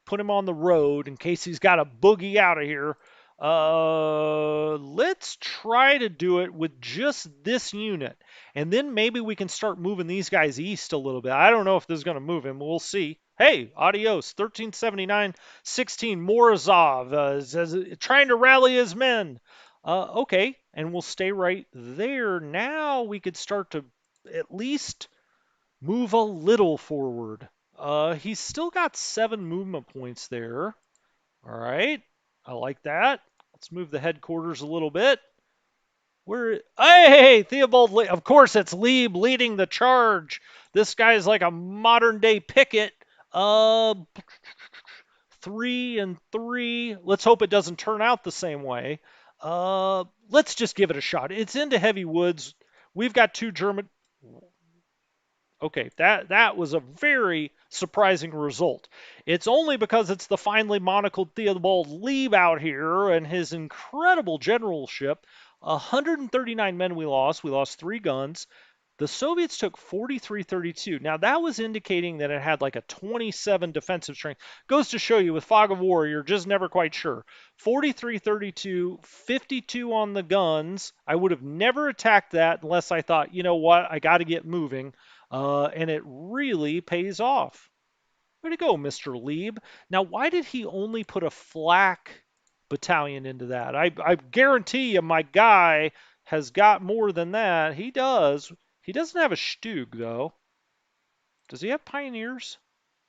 Put him on the road in case he's got a boogie out of here. Let's try to do it with just this unit. And then maybe we can start moving these guys east a little bit. I don't know if this is going to move him. We'll see. Hey, adios. 1379, 16. Morozov trying to rally his men. Okay, and we'll stay right there. Now we could start to at least move a little forward. He's still got 7 movement points there. All right. I like that. Let's move the headquarters a little bit. Where? Hey, Theobald. Of course, it's Lieb leading the charge. This guy is like a modern day Pickett. 3 and 3. Let's hope it doesn't turn out the same way. Let's just give it a shot. It's into heavy woods. We've got 2 German. Okay, that was a very surprising result. It's only because it's the finely monocled Theobald Lieb out here and his incredible generalship. 139 men we lost. We lost 3 guns. The Soviets took 43-32. Now that was indicating that it had like a 27 defensive strength. Goes to show you with Fog of War, you're just never quite sure. 43-32, 52 on the guns. I would have never attacked that unless I thought, you know what, I got to get moving. And it really pays off. Way to go, Mr. Lieb. Now, why did he only put a flak battalion into that? I guarantee you my guy has got more than that. He does. He doesn't have a Stug, though. Does he have pioneers?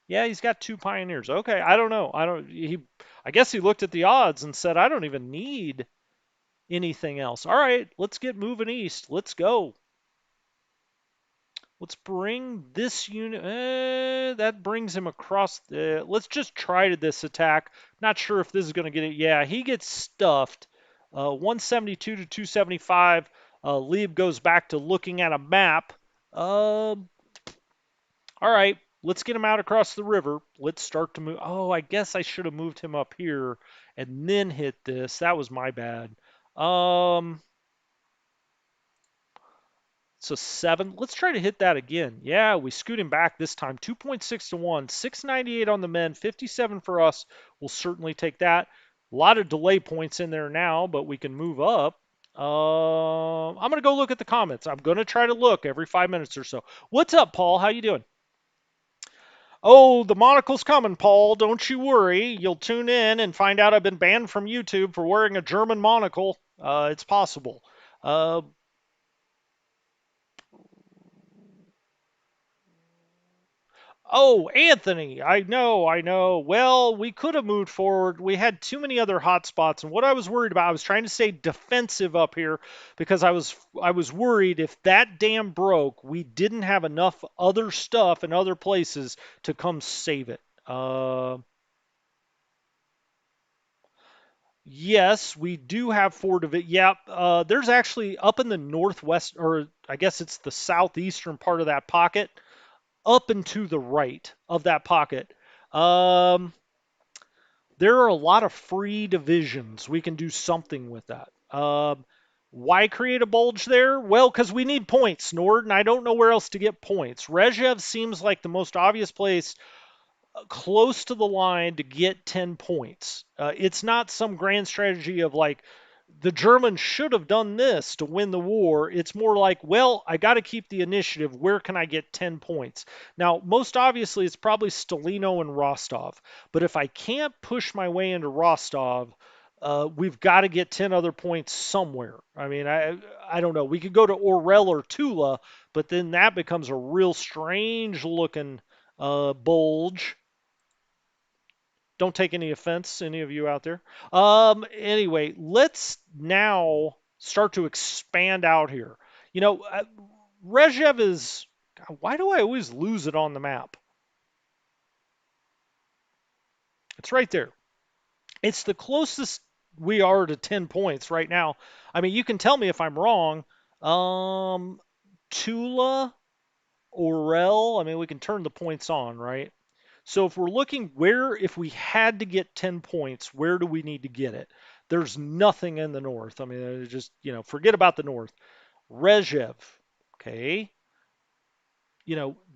Yeah, he's got 2 pioneers. Okay, I don't know. I guess he looked at the odds and said, I don't even need anything else. All right, let's get moving east. Let's go. Let's bring this unit. That brings him across. Let's just try to this attack. Not sure if this is going to get it. Yeah, he gets stuffed. 172 to 275. Lieb goes back to looking at a map. All right, let's get him out across the river. Let's start to move. Oh, I guess I should have moved him up here and then hit this. That was my bad. So 7. Let's try to hit that again. Yeah, we scoot him back this time. 2.6 to 1. 698 on the men. 57 for us. We'll certainly take that. A lot of delay points in there now, but we can move up. I'm going to go look at the comments. I'm going to try to look every 5 minutes or so. What's up, Paul? How you doing? Oh, the monocle's coming, Paul. Don't you worry. You'll tune in and find out I've been banned from YouTube for wearing a German monocle. It's possible. Oh, Anthony, I know, I know. Well, we could have moved forward. We had too many other hot spots, and what I was worried about, I was trying to stay defensive up here because I was worried if that dam broke, we didn't have enough other stuff in other places to come save it. Yes, we do have four divisions. Yeah, there's actually up in the northwest, or I guess it's the southeastern part of that pocket, up and to the right of that pocket. Um, there are a lot of free divisions. We can do something with that. Why create a bulge there? Well, because we need points, Nord, and I don't know where else to get points. Rezhev seems like the most obvious place close to the line to get 10 points. It's not some grand strategy of like, the Germans should have done this to win the war. It's more like, well, I got to keep the initiative. Where can I get 10 points? Now, most obviously, it's probably Stalino and Rostov. But if I can't push my way into Rostov, we've got to get 10 other points somewhere. I mean, I don't know. We could go to Orel or Tula, but then that becomes a real strange looking bulge. Don't take any offense, any of you out there. Anyway, let's now start to expand out here. You know, Rezhev is. God, why do I always lose it on the map? It's right there. It's the closest we are to 10 points right now. I mean, you can tell me if I'm wrong. Um, Tula, Orel. I mean, we can turn the points on, right? So if we're looking if we had to get 10 points, where do we need to get it? There's nothing in the north. I mean, just, forget about the north. Rezhev, okay?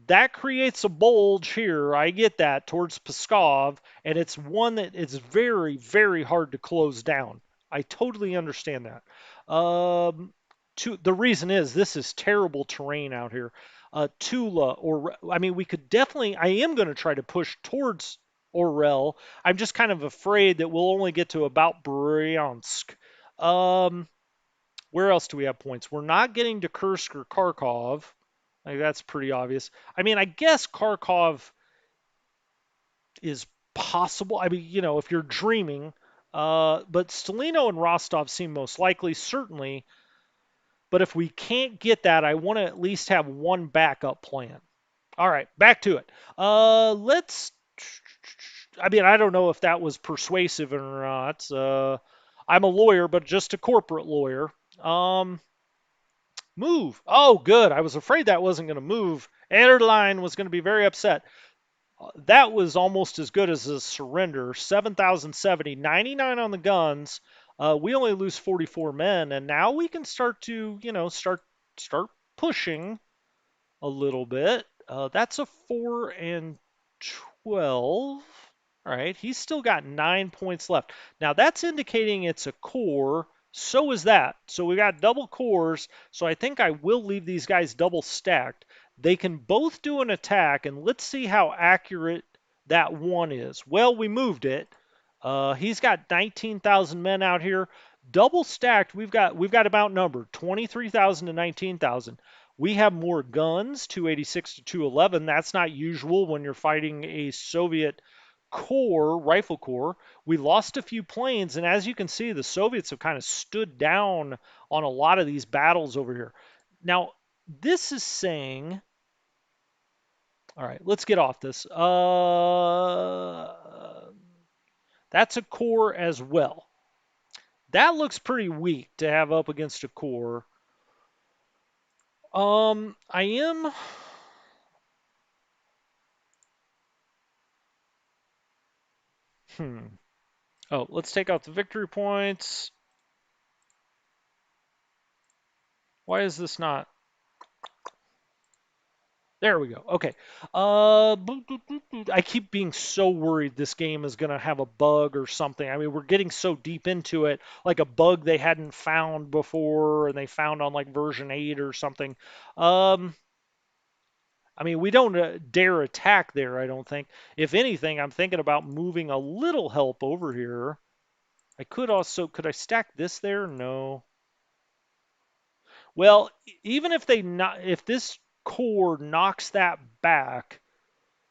That creates a bulge here. I get that towards Pskov, and it's one that is very, very hard to close down. I totally understand that. The reason is this is terrible terrain out here. Tula, or I mean, we could definitely. I am going to try to push towards Orel. I'm just kind of afraid that we'll only get to about Bryansk. Um, where else do we have points? We're not getting to Kursk or Kharkov. Like that's pretty obvious. I mean, I guess Kharkov is possible. I mean, if you're dreaming, but Stalino and Rostov seem most likely, certainly. But if we can't get that, I want to at least have one backup plan. All right, back to it. Let's. I mean, I don't know if that was persuasive or not. I'm a lawyer, but just a corporate lawyer. Move. Oh, good. I was afraid that wasn't going to move. Airline was going to be very upset. That was almost as good as a surrender. 7,070, 99 on the guns. We only lose 44 men, and now we can start to, start pushing a little bit. That's a 4 and 12. All right, he's still got 9 points left. Now that's indicating it's a core. So is that. So we got double cores. So I think I will leave these guys double stacked. They can both do an attack, and let's see how accurate that one is. Well, we moved it. He's got 19,000 men out here. Double stacked, we've got about numbered 23,000 to 19,000. We have more guns, 286 to 211. That's not usual when you're fighting a Soviet rifle corps. We lost a few planes, and as you can see, the Soviets have kind of stood down on a lot of these battles over here. Now, this is saying, all right, let's get off this. That's a core as well. That looks pretty weak to have up against a core. I am. Hmm. Oh, let's take out the victory points. Why is this not? There we go. Okay. I keep being so worried this game is going to have a bug or something. I mean, we're getting so deep into it, like a bug they hadn't found before and they found on like version 8 or something. Um, I mean, we don't dare attack there, I don't think. If anything, I'm thinking about moving a little help over here. Could I stack this there? No. Well, even if if this core knocks that back,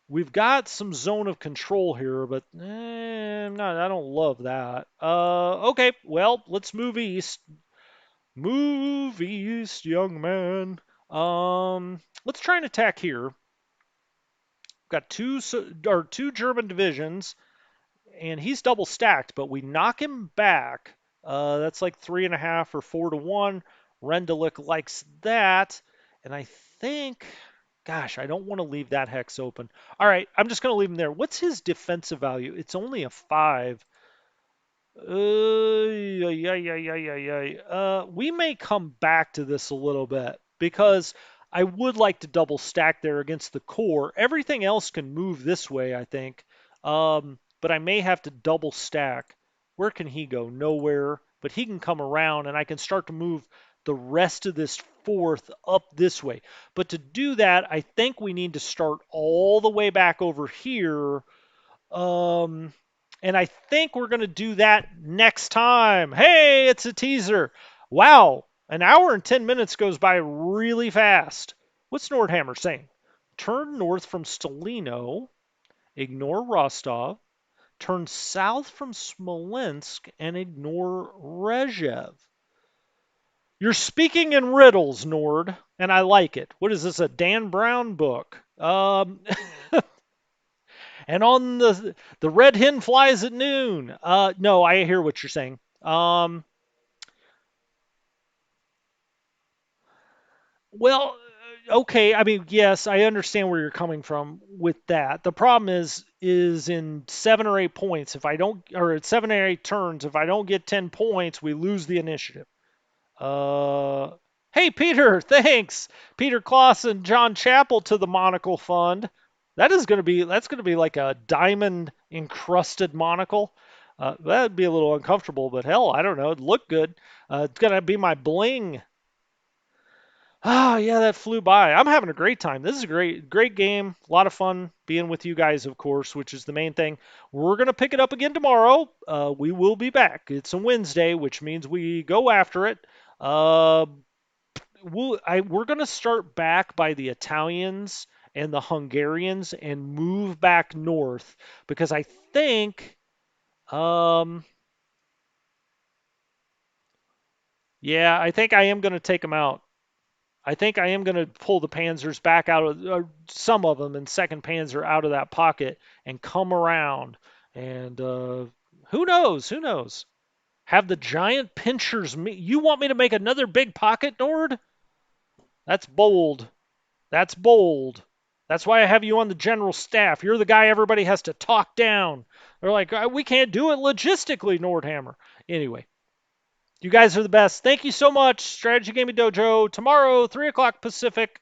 We've got some zone of control here, but I don't love that. Okay, well, let's move east. Move east, young man. Let's try and attack here. Got two German divisions, and he's double stacked, but we knock him back. That's like 3.5 or 4-1. Rendelik likes that, and I think, gosh, I don't want to leave that hex open. All right, I'm just going to leave him there. What's his defensive value? It's only a 5. We may come back to this a little bit because I would like to double stack there against the core. Everything else can move this way, I think. But I may have to double stack. Where can he go? Nowhere. But he can come around and I can start to move the rest of this fourth up this way. But to do that, I think we need to start all the way back over here. Um, and I think we're going to do that next time. Hey, it's a teaser. Wow, an hour and 10 minutes goes by really fast. What's Nordhammer saying? Turn north from Stalino, ignore Rostov, turn south from Smolensk, and ignore Rezhev. You're speaking in riddles, Nord, and I like it. What is this, a Dan Brown book? And on the red hen flies at noon. No, I hear what you're saying. Well, okay. I mean, yes, I understand where you're coming from with that. The problem is in 7 or 8 points. If I don't, or at 7 or 8 turns, if I don't get 10 points, we lose the initiative. Uh, hey, Peter, thanks. Peter Clausen, John Chappell to the Monocle Fund. That's gonna be like a diamond encrusted monocle. That'd be a little uncomfortable, but hell, I don't know. It'd look good. It's gonna be my bling. Ah, yeah, that flew by. I'm having a great time. This is a great game. A lot of fun being with you guys, of course, which is the main thing. We're gonna pick it up again tomorrow. We will be back. It's a Wednesday, which means we go after it. Uh, we're gonna start back by the Italians and the Hungarians and move back north because I think, um, yeah, I think I am gonna take them out. I think I am going to pull the Panzers back out of some of them and second Panzer out of that pocket and come around. And who knows? Who knows? Have the giant pinchers. You want me to make another big pocket, Nord? That's bold. That's bold. That's why I have you on the general staff. You're the guy everybody has to talk down. They're like, we can't do it logistically, Nordhammer. Anyway, you guys are the best. Thank you so much. Strategy Gaming Dojo tomorrow, 3 o'clock Pacific.